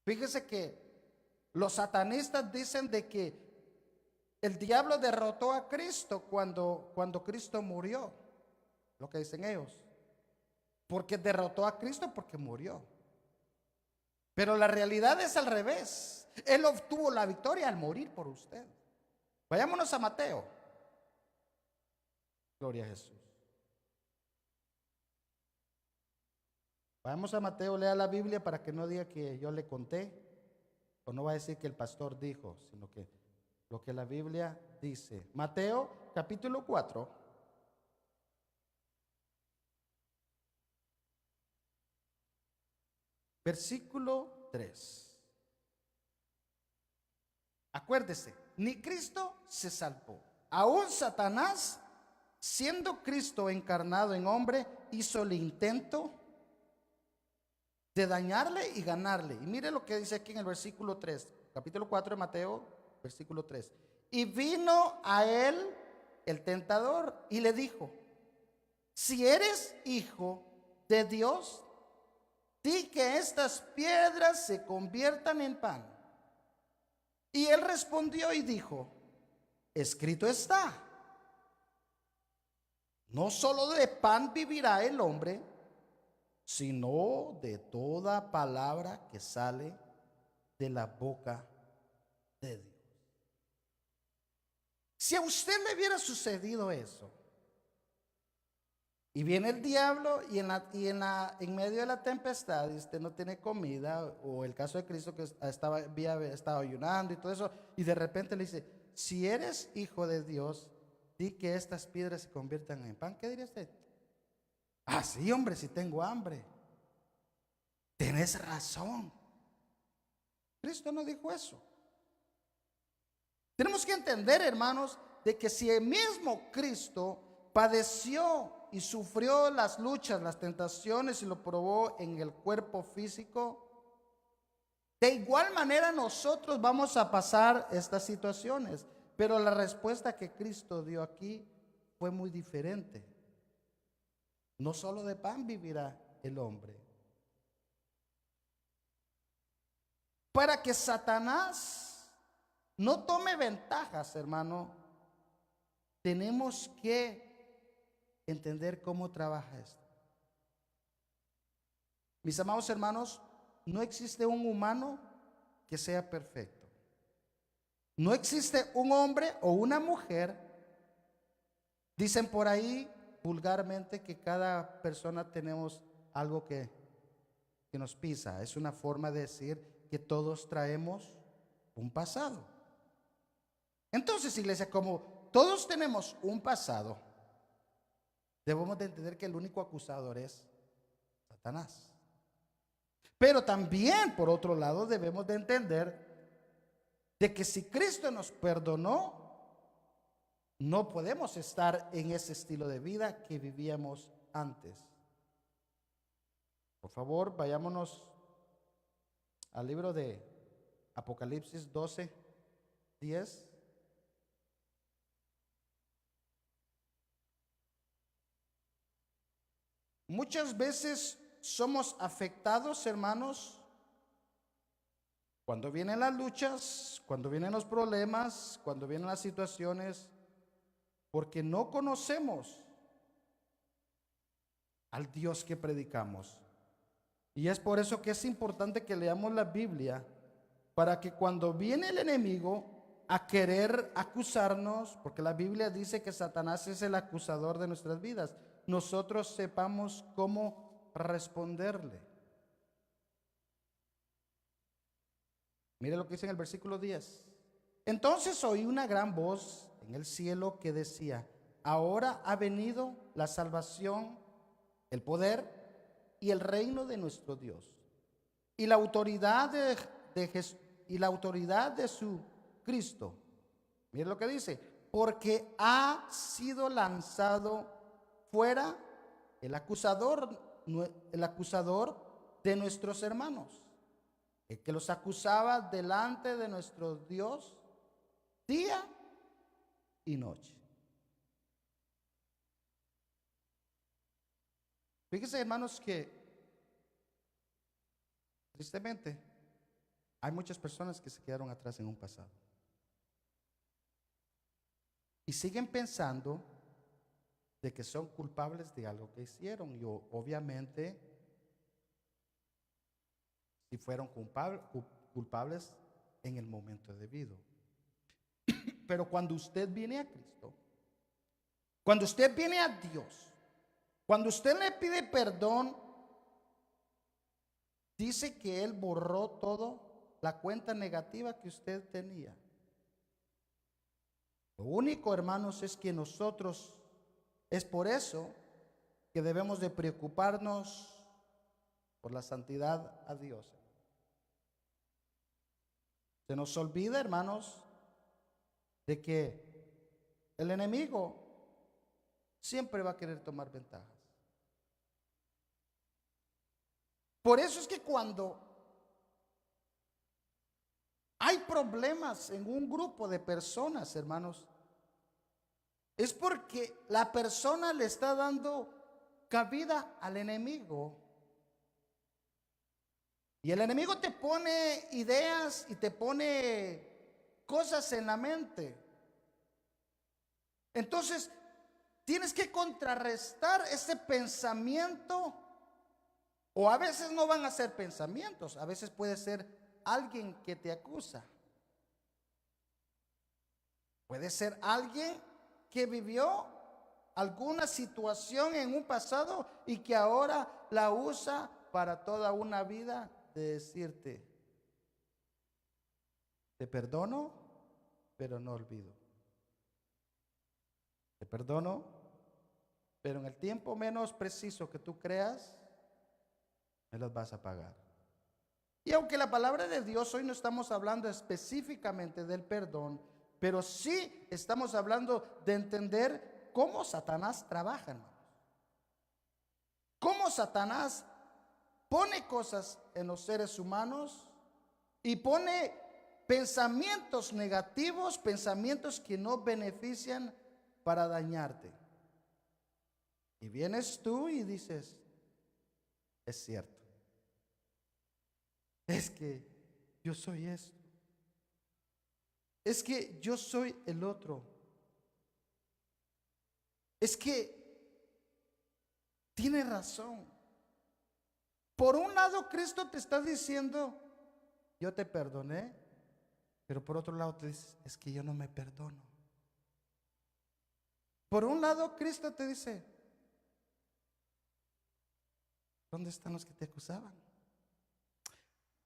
Fíjese que los satanistas dicen de que el diablo derrotó a Cristo cuando Cristo murió. Lo que dicen ellos. Porque derrotó a Cristo porque murió. Pero la realidad es al revés. Él obtuvo la victoria al morir por usted. Vayámonos a Mateo. Gloria a Jesús. Vamos a Mateo, lea la Biblia para que no diga que yo le conté, o no va a decir que el pastor dijo, sino que lo que la Biblia dice. Mateo capítulo 4. Versículo 3. Acuérdese, ni Cristo se salvó. Aún Satanás, siendo Cristo encarnado en hombre, hizo el intento de dañarle y ganarle. Y mire lo que dice aquí en el versículo 3, capítulo 4 de Mateo, versículo 3. Y vino a él el tentador y le dijo: si eres hijo de Dios, di que estas piedras se conviertan en pan. Y él respondió y dijo: escrito está, no solo de pan vivirá el hombre, sino de toda palabra que sale de la boca de Dios. Si a usted le hubiera sucedido eso, y viene el diablo en medio de la tempestad y usted no tiene comida, o el caso de Cristo que había estado ayunando y todo eso, y de repente le dice: si eres hijo de Dios, di que estas piedras se conviertan en pan, ¿qué diría usted? Ah, sí, hombre, si tengo hambre. Tienes razón. Cristo no dijo eso. Tenemos que entender, hermanos, de que si el mismo Cristo padeció y sufrió las luchas, las tentaciones y lo probó en el cuerpo físico, de igual manera nosotros vamos a pasar estas situaciones. Pero la respuesta que Cristo dio aquí fue muy diferente. No solo de pan vivirá el hombre. Para que Satanás no tome ventajas, hermano, tenemos que entender cómo trabaja esto. Mis amados hermanos, no existe un humano que sea perfecto. No existe un hombre o una mujer. Dicen por ahí vulgarmente que cada persona tenemos algo que nos pisa. Es una forma de decir que todos traemos un pasado. Entonces, iglesia, como todos tenemos un pasado, debemos de entender que el único acusador es Satanás. Pero también, por otro lado, debemos de entender de que si Cristo nos perdonó, no podemos estar en ese estilo de vida que vivíamos antes. Por favor, vayámonos al libro de Apocalipsis 12, 10. Muchas veces somos afectados, hermanos, cuando vienen las luchas, cuando vienen los problemas, cuando vienen las situaciones, porque no conocemos al Dios que predicamos. Y es por eso que es importante que leamos la Biblia, para que cuando viene el enemigo a querer acusarnos, porque la Biblia dice que Satanás es el acusador de nuestras vidas, nosotros sepamos cómo responderle. Mire lo que dice en el versículo 10. Entonces oí una gran voz en el cielo que decía: ahora ha venido la salvación, el poder y el reino de nuestro Dios, y la autoridad de su Cristo. Mire lo que dice: porque ha sido lanzado fuera el acusador de nuestros hermanos, el que los acusaba delante de nuestro Dios día y noche. Fíjense, hermanos, que tristemente hay muchas personas que se quedaron atrás en un pasado y siguen pensando de que son culpables de algo que hicieron. Y obviamente, si fueron culpables, en el momento debido. Pero cuando usted viene a Cristo, cuando usted viene a Dios, cuando usted le pide perdón, dice que Él borró todo, la cuenta negativa que usted tenía. Lo único, hermanos, es que nosotros, es por eso que debemos de preocuparnos por la santidad a Dios. Se nos olvida, hermanos, de que el enemigo siempre va a querer tomar ventajas. Por eso es que cuando hay problemas en un grupo de personas, hermanos, es porque la persona le está dando cabida al enemigo. Y el enemigo te pone ideas y te pone cosas en la mente. Entonces, tienes que contrarrestar ese pensamiento. O a veces no van a ser pensamientos, a veces puede ser alguien que te acusa. Puede ser alguien que vivió alguna situación en un pasado y que ahora la usa para toda una vida de decirte, te perdono, pero no olvido. Te perdono, pero en el tiempo menos preciso que tú creas, me los vas a pagar. Y aunque la palabra de Dios, hoy no estamos hablando específicamente del perdón, pero sí estamos hablando de entender cómo Satanás trabaja, hermanos. Cómo Satanás pone cosas en los seres humanos y pone pensamientos negativos, pensamientos que no benefician para dañarte. Y vienes tú y dices, es cierto. Es que yo soy esto. Es que yo soy el otro. Es que tiene razón. Por un lado, Cristo te está diciendo, yo te perdoné, pero por otro lado te dice, es que yo no me perdono. Por un lado, Cristo te dice, ¿dónde están los que te acusaban?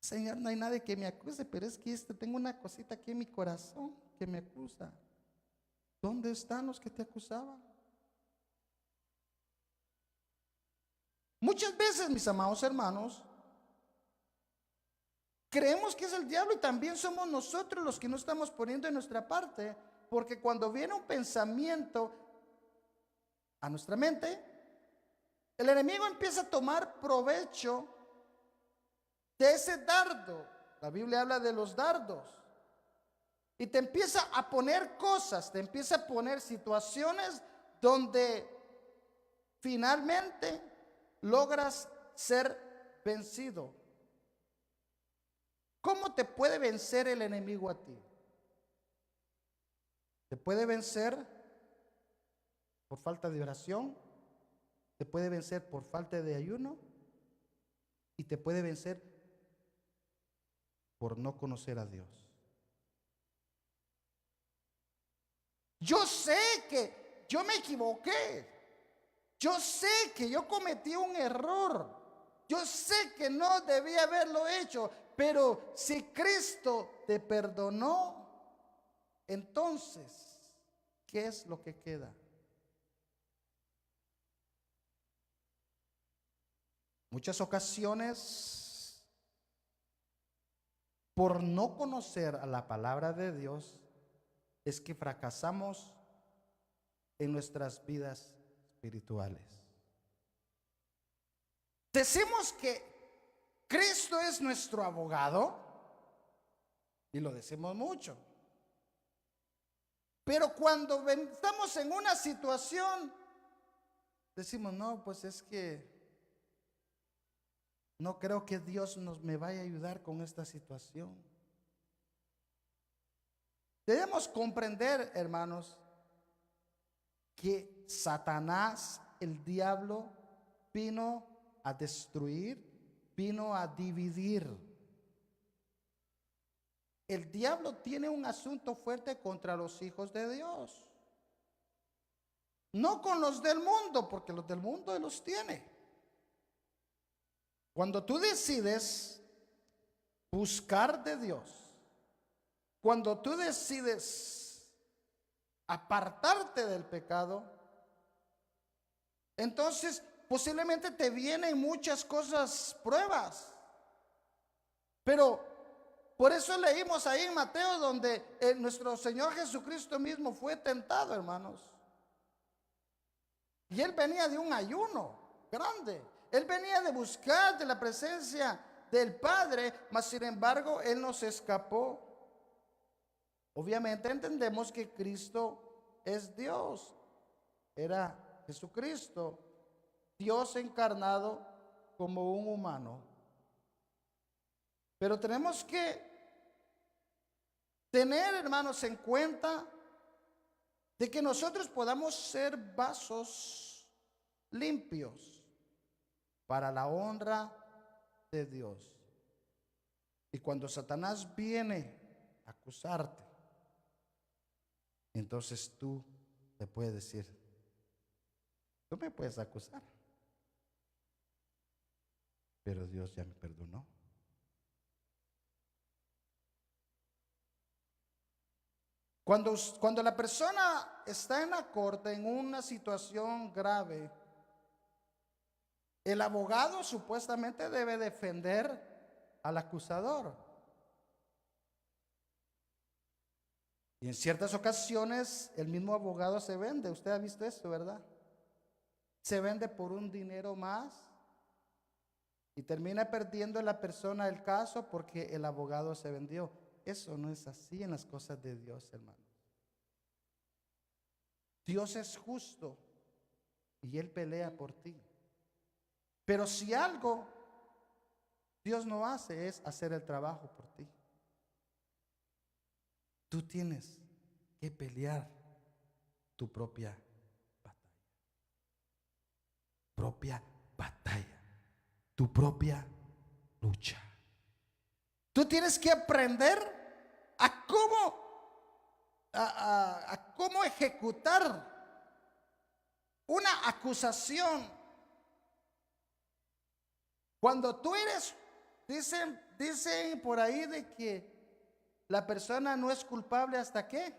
Señor, no hay nadie que me acuse, pero es que tengo una cosita aquí en mi corazón que me acusa. ¿Dónde están los que te acusaban? Muchas veces, mis amados hermanos, creemos que es el diablo y también somos nosotros los que no estamos poniendo en nuestra parte, porque cuando viene un pensamiento a nuestra mente, el enemigo empieza a tomar provecho de ese dardo. La Biblia habla de los dardos. Y te empieza a poner cosas, te empieza a poner situaciones donde finalmente logras ser vencido. ¿Cómo te puede vencer el enemigo a ti? Te puede vencer por falta de oración, te puede vencer por falta de ayuno y te puede vencer por no conocer a Dios. Yo sé que yo me equivoqué. Yo sé que yo cometí un error. Yo sé que no debía haberlo hecho. Pero si Cristo te perdonó, entonces, ¿qué es lo que queda? Muchas ocasiones, por no conocer a la palabra de Dios, es que fracasamos en nuestras vidas espirituales. Decimos que Cristo es nuestro abogado y lo decimos mucho. Pero cuando estamos en una situación, decimos, no, pues es que no creo que Dios me vaya a ayudar con esta situación. Debemos comprender, hermanos, que Satanás, el diablo, vino a destruir, vino a dividir. el diablo tiene un asunto fuerte contra los hijos de Dios. No con los del mundo, porque los del mundo él los tiene. Cuando tú decides buscar de Dios, cuando tú decides apartarte del pecado, entonces posiblemente te vienen muchas cosas, pruebas. Pero por eso leímos ahí en Mateo, donde nuestro Señor Jesucristo mismo fue tentado, hermanos. Y él venía de un ayuno grande. Él venía de buscar de la presencia del Padre, mas sin embargo él no se escapó. Obviamente entendemos que Cristo es Dios. Era Jesucristo, Dios encarnado como un humano. Pero tenemos que tener, hermanos, en cuenta de que nosotros podamos ser vasos limpios para la honra de Dios. Y cuando Satanás viene a acusarte, entonces tú le puedes decir: tú me puedes acusar, pero Dios ya me perdonó. Cuando la persona está en la corte en una situación grave, el abogado supuestamente debe defender al acusador. Y en ciertas ocasiones el mismo abogado se vende. Usted ha visto esto, ¿verdad? Se vende por un dinero más y termina perdiendo la persona el caso porque el abogado se vendió. Eso no es así en las cosas de Dios, hermanos. Dios es justo y Él pelea por ti. Pero si algo Dios no hace es hacer el trabajo por ti. Tú tienes que pelear tu propia batalla, tu propia lucha. Tú tienes que aprender a cómo ejecutar una acusación. Cuando tú eres, dicen por ahí de que la persona no es culpable hasta qué,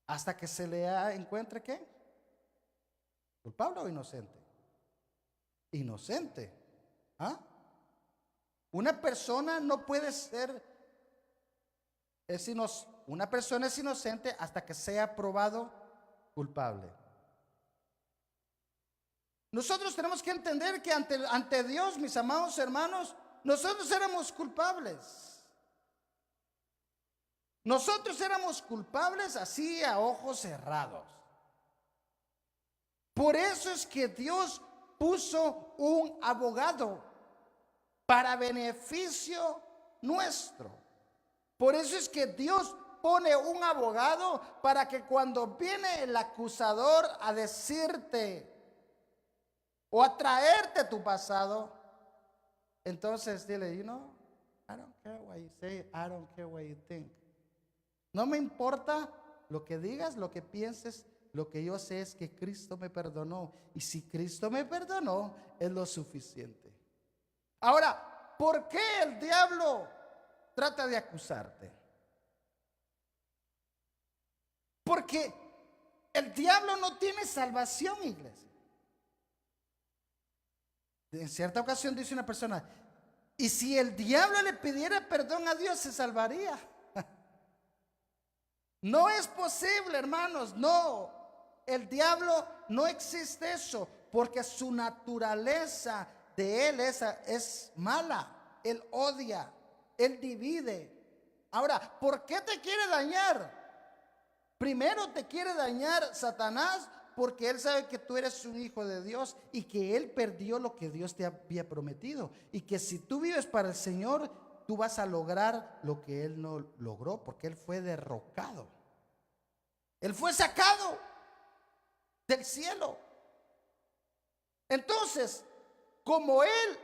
hasta que se le encuentre qué, culpable o inocente. Inocente. ¿Ah? Una persona no puede ser, una persona es inocente hasta que sea probado culpable. Nosotros tenemos que entender que ante Dios, mis amados hermanos, nosotros éramos culpables. Nosotros éramos culpables así a ojos cerrados. Por eso es que Dios puso un abogado para beneficio nuestro. Por eso es que Dios pone un abogado para que cuando viene el acusador a decirte o a traerte tu pasado, entonces dile, I don't care what you say, I don't care what you think. No me importa lo que digas, lo que pienses, lo que yo sé es que Cristo me perdonó. Y si Cristo me perdonó, es lo suficiente. Ahora, ¿por qué el diablo trata de acusarte? Porque el diablo no tiene salvación, iglesia. En cierta ocasión dice una persona, ¿y si el diablo le pidiera perdón a Dios, se salvaría? No es posible, hermanos, no. El diablo no existe eso, porque su naturaleza de él es mala. Él odia, él divide. Ahora, ¿por qué te quiere dañar? Primero te quiere dañar Satanás porque él sabe que tú eres un hijo de Dios y que él perdió lo que Dios te había prometido. Y que si tú vives para el Señor, tú vas a lograr lo que él no logró, porque él fue derrocado. Él fue sacado del cielo. Entonces, como él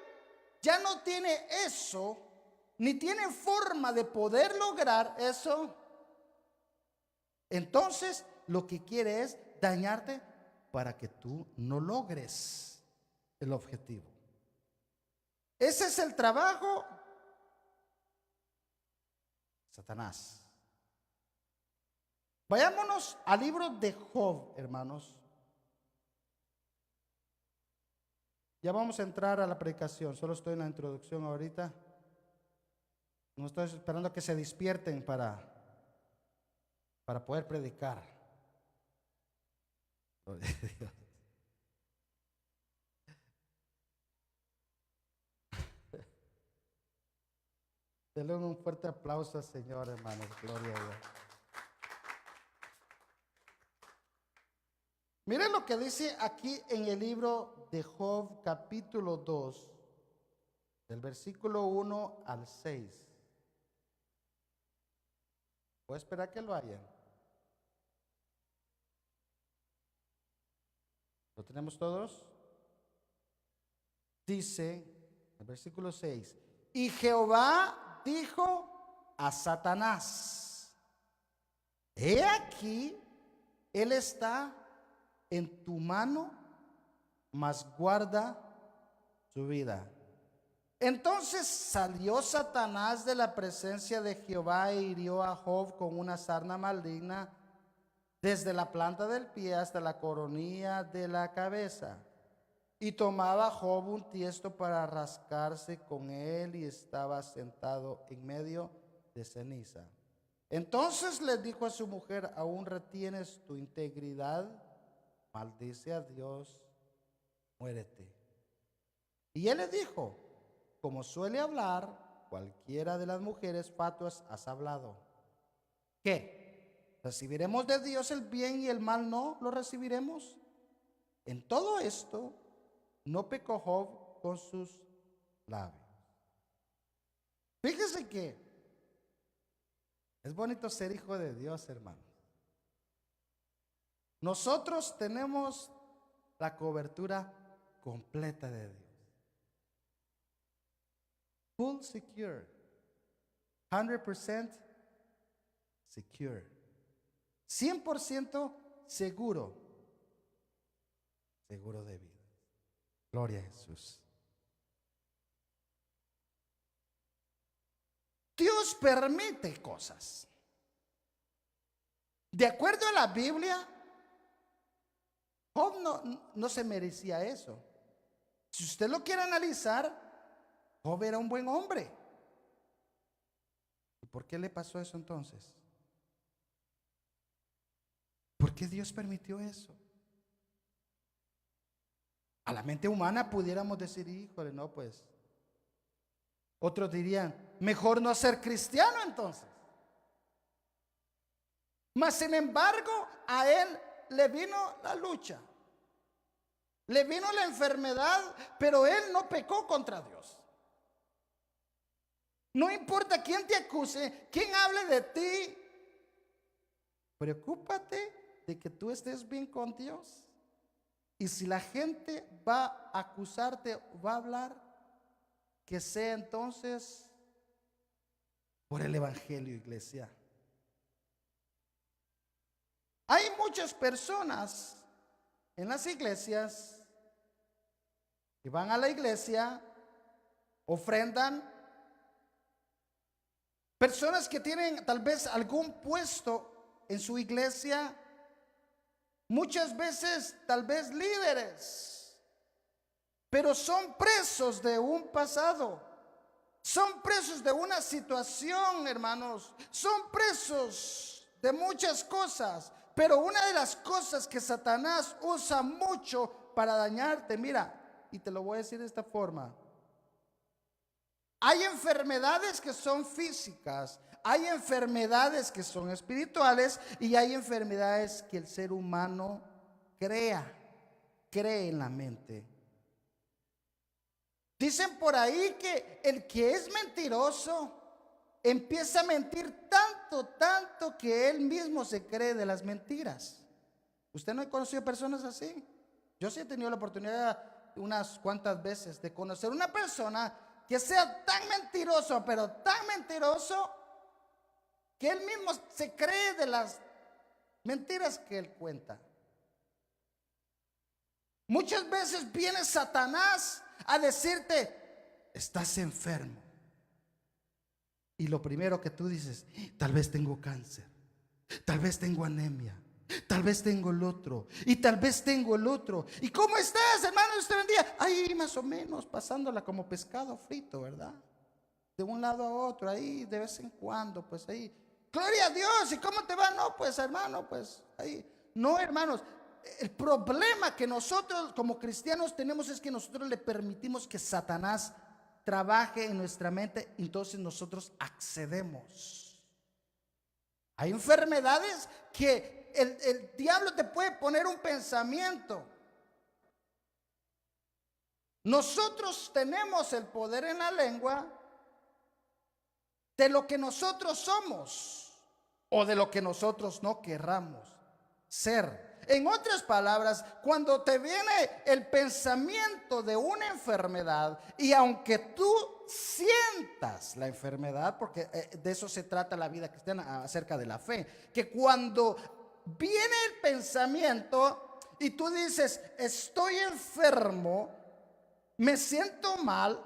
ya no tiene eso, ni tienen forma de poder lograr eso, entonces lo que quiere es dañarte para que tú no logres el objetivo. Ese es el trabajo de Satanás. Vayámonos al libro de Job, hermanos. Ya vamos a entrar a la predicación, solo estoy en la introducción ahorita. No estoy esperando a que se despierten para poder predicar. Gloria a Dios. Denle un fuerte aplauso al Señor, hermanos. Gloria a Dios. Miren lo que dice aquí en el libro de Job, capítulo 2, del versículo 1 al 6. Voy a esperar que lo hayan. ¿Lo tenemos todos? Dice, el versículo 6, y Jehová dijo a Satanás, he aquí, él está en tu mano, mas guarda su vida. Entonces salió Satanás de la presencia de Jehová e hirió a Job con una sarna maligna desde la planta del pie hasta la coronilla de la cabeza. Y tomaba Job un tiesto para rascarse con él y estaba sentado en medio de ceniza. Entonces le dijo a su mujer, ¿aún retienes tu integridad? Maldice a Dios, muérete. Y él le dijo, como suele hablar cualquiera de las mujeres fatuas, has hablado. ¿Qué? ¿Recibiremos de Dios el bien y el mal no lo recibiremos? En todo esto no pecó Job con sus labios. Fíjese que es bonito ser hijo de Dios, hermano. Nosotros tenemos la cobertura completa de Dios. Full secure. 100% secure. 100% seguro. Seguro de vida. Gloria a Jesús. Dios permite cosas. De acuerdo a la Biblia, Job no se merecía eso. Si usted lo quiere analizar, Job era un buen hombre. ¿Y por qué le pasó eso entonces? ¿Por qué Dios permitió eso? A la mente humana pudiéramos decir, híjole, no, pues. Otros dirían, mejor no ser cristiano entonces. Mas sin embargo, a él le vino la lucha, le vino la enfermedad, pero él no pecó contra Dios. No importa quién te acuse, quién hable de ti, preocúpate de que tú estés bien con Dios. Y si la gente va a acusarte, va a hablar, que sea entonces por el evangelio, iglesia. Hay muchas personas en las iglesias que van a la iglesia, ofrendan, personas que tienen tal vez algún puesto en su iglesia, muchas veces tal vez líderes, pero son presos de un pasado, son presos de una situación, hermanos, son presos de muchas cosas. Pero una de las cosas que Satanás usa mucho para dañarte, mira, y te lo voy a decir de esta forma. Hay enfermedades que son físicas, hay enfermedades que son espirituales y hay enfermedades que el ser humano cree en la mente. Dicen por ahí que el que es mentiroso empieza a mentir tanto que él mismo se cree de las mentiras. ¿Usted no ha conocido personas así? Yo sí he tenido la oportunidad unas cuantas veces de conocer una persona que sea tan mentiroso, pero tan mentiroso, que él mismo se cree de las mentiras que él cuenta. Muchas veces viene Satanás a decirte, estás enfermo. Y lo primero que tú dices, tal vez tengo cáncer, tal vez tengo anemia, tal vez tengo el otro, y tal vez tengo el otro. ¿Y cómo estás, hermano? Dios te bendiga. Ahí más o menos, pasándola como pescado frito, ¿verdad? De un lado a otro, ahí de vez en cuando, pues ahí. Gloria a Dios. ¿Y cómo te va? No, pues hermano, pues ahí. No, hermanos, el problema que nosotros como cristianos tenemos es que nosotros le permitimos que Satanás trabaje en nuestra mente, entonces nosotros accedemos. Hay enfermedades que el diablo te puede poner un pensamiento. Nosotros tenemos el poder en la lengua de lo que nosotros somos o de lo que nosotros no querramos ser. En otras palabras, cuando te viene el pensamiento de una enfermedad, y aunque tú sientas la enfermedad, porque de eso se trata la vida cristiana acerca de la fe, que cuando viene el pensamiento y tú dices, estoy enfermo, me siento mal,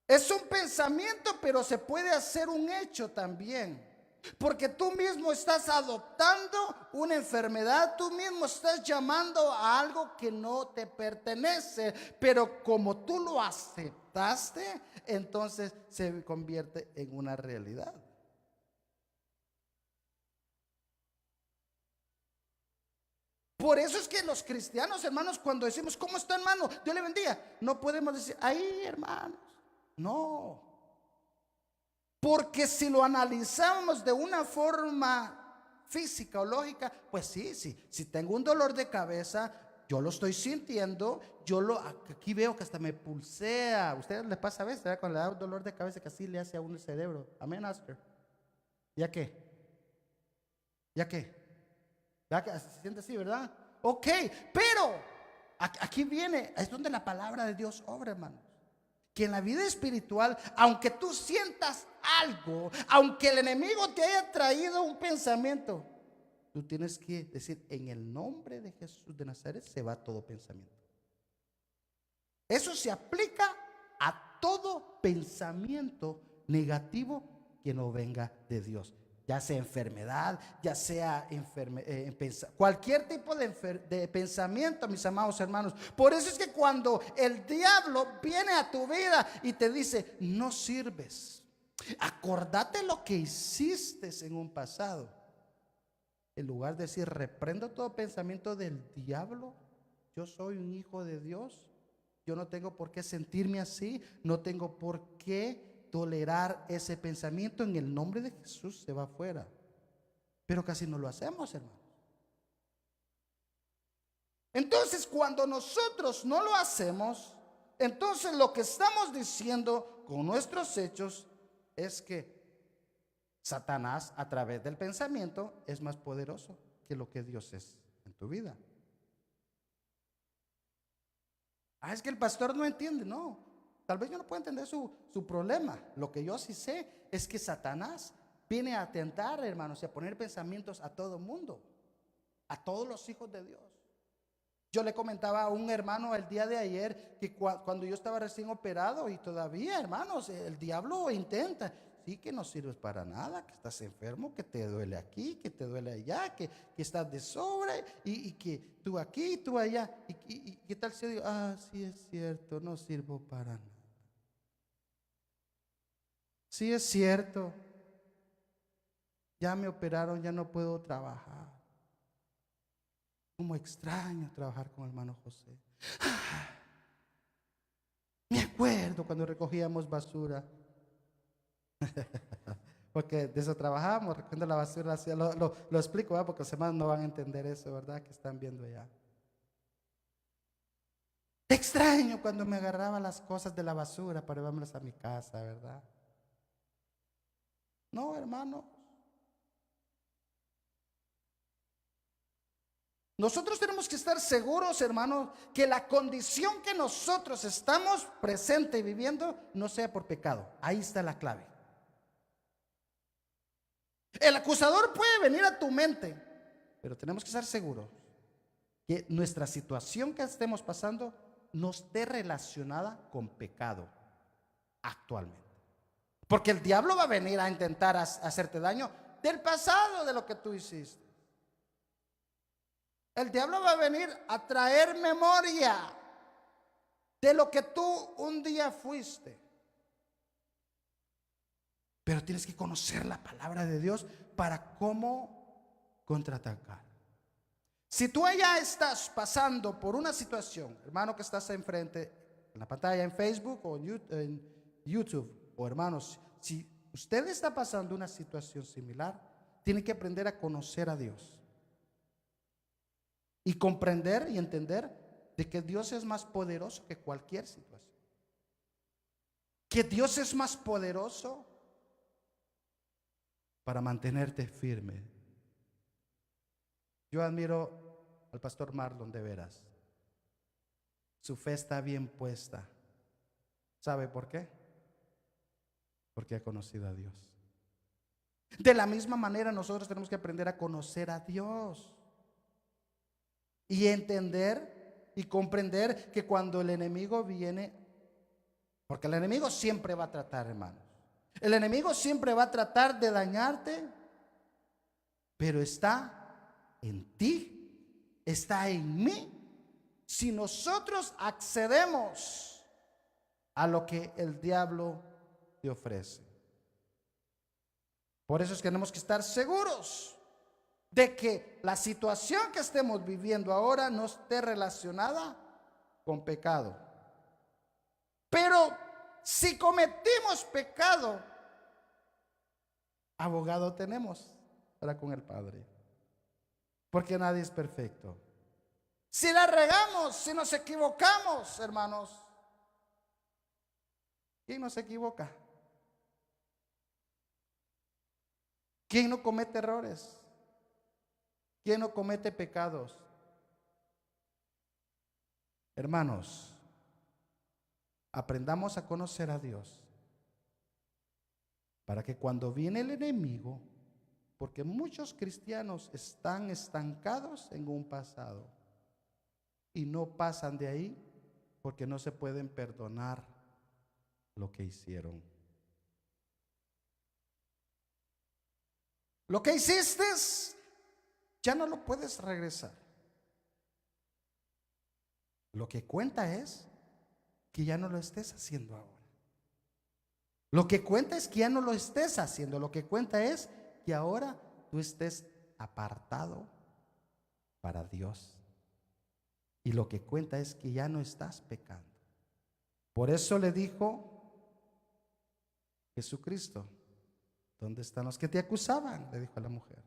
es un pensamiento, pero se puede hacer un hecho también. Porque tú mismo estás adoptando una enfermedad, tú mismo estás llamando a algo que no te pertenece, pero como tú lo aceptaste, entonces se convierte en una realidad. Por eso es que los cristianos, hermanos, cuando decimos, ¿cómo está, hermano? Dios le bendiga, no podemos decir, ahí, hermanos, no. Porque si lo analizamos de una forma física o lógica, pues sí, si tengo un dolor de cabeza, yo lo estoy sintiendo, aquí veo que hasta me pulsea. ¿A ustedes les pasa a veces, ¿verdad? Cuando le da un dolor de cabeza que así le hace a uno el cerebro? Amén, Oscar. ¿Ya qué? ¿Ya qué? ¿Verdad que se siente así, verdad? Ok, pero aquí viene, es donde la palabra de Dios obra, hermano. Que en la vida espiritual, aunque tú sientas algo, aunque el enemigo te haya traído un pensamiento, tú tienes que decir, en el nombre de Jesús de Nazaret se va todo pensamiento. Eso se aplica a todo pensamiento negativo que no venga de Dios. Ya sea enfermedad, ya sea cualquier tipo de pensamiento, mis amados hermanos. Por eso es que cuando el diablo viene a tu vida y te dice, no sirves, acordate lo que hiciste en un pasado. En lugar de decir, reprendo todo pensamiento del diablo, yo soy un hijo de Dios, yo no tengo por qué sentirme así, no tengo por qué tolerar ese pensamiento, en el nombre de Jesús se va afuera. Pero casi no lo hacemos, hermano. Entonces, cuando nosotros no lo hacemos, entonces lo que estamos diciendo con nuestros hechos es que Satanás, a través del pensamiento, es más poderoso que lo que Dios es en tu vida. Es que el pastor no entiende, no. Tal vez yo no pueda entender su problema. Lo que yo sí sé es que Satanás viene a tentar, hermanos, y a poner pensamientos a todo mundo, a todos los hijos de Dios. Yo le comentaba a un hermano el día de ayer que cuando yo estaba recién operado, y todavía, hermanos, el diablo intenta. Sí, que no sirves para nada, que estás enfermo, que te duele aquí, que te duele allá, que estás de sobra, y que tú aquí, tú allá. ¿Y qué tal si yo digo, sí es cierto, no sirvo para nada? Sí es cierto, ya me operaron, ya no puedo trabajar. Como extraño trabajar con el hermano José. Me acuerdo cuando recogíamos basura. Porque de eso trabajamos, recogiendo la basura. Lo explico, ¿verdad? Porque los hermanos no van a entender eso, ¿verdad? Que están viendo allá. Extraño cuando me agarraba las cosas de la basura para llevármelas a mi casa, ¿verdad? No, hermano. Nosotros tenemos que estar seguros, hermanos, que la condición que nosotros estamos presente y viviendo no sea por pecado. Ahí está la clave. El acusador puede venir a tu mente, pero tenemos que estar seguros que nuestra situación que estemos pasando no esté relacionada con pecado actualmente. Porque el diablo va a venir a intentar hacerte daño del pasado, de lo que tú hiciste. El diablo va a venir a traer memoria de lo que tú un día fuiste. Pero tienes que conocer la palabra de Dios para cómo contraatacar. Si tú ya estás pasando por una situación, hermano que estás enfrente, en la pantalla, en Facebook o en YouTube, o hermanos, si usted está pasando una situación similar, tiene que aprender a conocer a Dios. Y comprender y entender de que Dios es más poderoso que cualquier situación. Que Dios es más poderoso para mantenerte firme. Yo admiro al pastor Marlon de veras. Su fe está bien puesta. ¿Sabe por qué? Porque ha conocido a Dios. De la misma manera nosotros tenemos que aprender a conocer a Dios. Y entender y comprender que cuando el enemigo viene, porque el enemigo siempre va a tratar, hermanos. El enemigo siempre va a tratar de dañarte, pero está en ti, está en mí. Si nosotros accedemos a lo que el diablo te ofrece. Por eso es que tenemos que estar seguros de que la situación que estemos viviendo ahora no esté relacionada con pecado. Pero si cometimos pecado, abogado tenemos para con el Padre, porque nadie es perfecto. Si la regamos, si nos equivocamos, hermanos, ¿quién no se equivoca? ¿Quién no comete errores? ¿Quién no comete pecados? Hermanos, aprendamos a conocer a Dios para que cuando viene el enemigo, porque muchos cristianos están estancados en un pasado y no pasan de ahí porque no se pueden perdonar lo que hicieron. Lo que hiciste ya no lo puedes regresar. Lo que cuenta es que ya no lo estés haciendo ahora. Lo que cuenta es que ya no lo estés haciendo. Lo que cuenta es que ahora tú estés apartado para Dios. Y lo que cuenta es que ya no estás pecando. Por eso le dijo Jesucristo: ¿dónde están los que te acusaban?, le dijo a la mujer.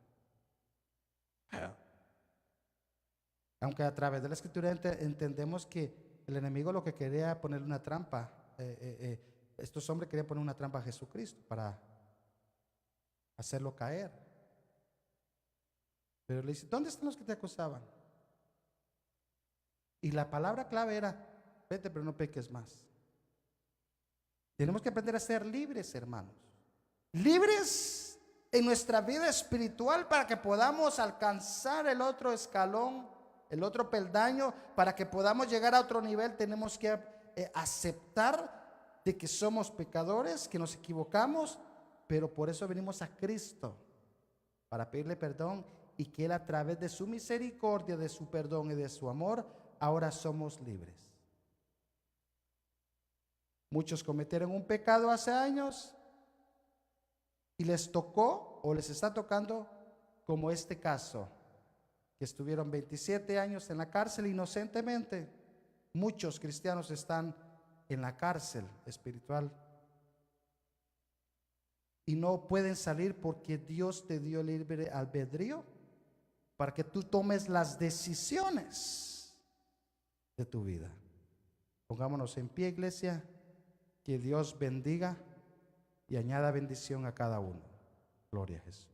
Aunque a través de la escritura entendemos que el enemigo lo que quería era ponerle una trampa. Estos hombres querían poner una trampa a Jesucristo para hacerlo caer. Pero le dice: ¿dónde están los que te acusaban? Y la palabra clave era: vete, pero no peques más. Tenemos que aprender a ser libres, hermanos. Libres en nuestra vida espiritual para que podamos alcanzar el otro escalón, el otro peldaño, para que podamos llegar a otro nivel. Tenemos que aceptar de que somos pecadores, que nos equivocamos, pero por eso venimos a Cristo, para pedirle perdón, y que Él, a través de su misericordia, de su perdón y de su amor, ahora somos libres. Muchos cometieron un pecado hace años y les tocó o les está tocando, como este caso, que estuvieron 27 años en la cárcel inocentemente. Muchos cristianos están en la cárcel espiritual y no pueden salir porque Dios te dio libre albedrío para que tú tomes las decisiones de tu vida. Pongámonos en pie, iglesia. Que Dios bendiga y añada bendición a cada uno. Gloria a Jesús.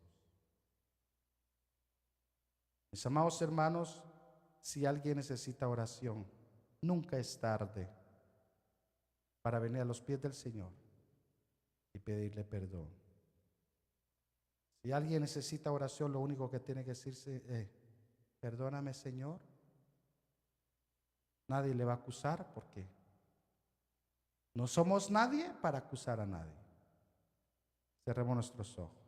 Mis amados hermanos, si alguien necesita oración, nunca es tarde para venir a los pies del Señor y pedirle perdón. Si alguien necesita oración, lo único que tiene que decirse es, perdóname, Señor. Nadie le va a acusar porque no somos nadie para acusar a nadie. Cerremos nuestros ojos.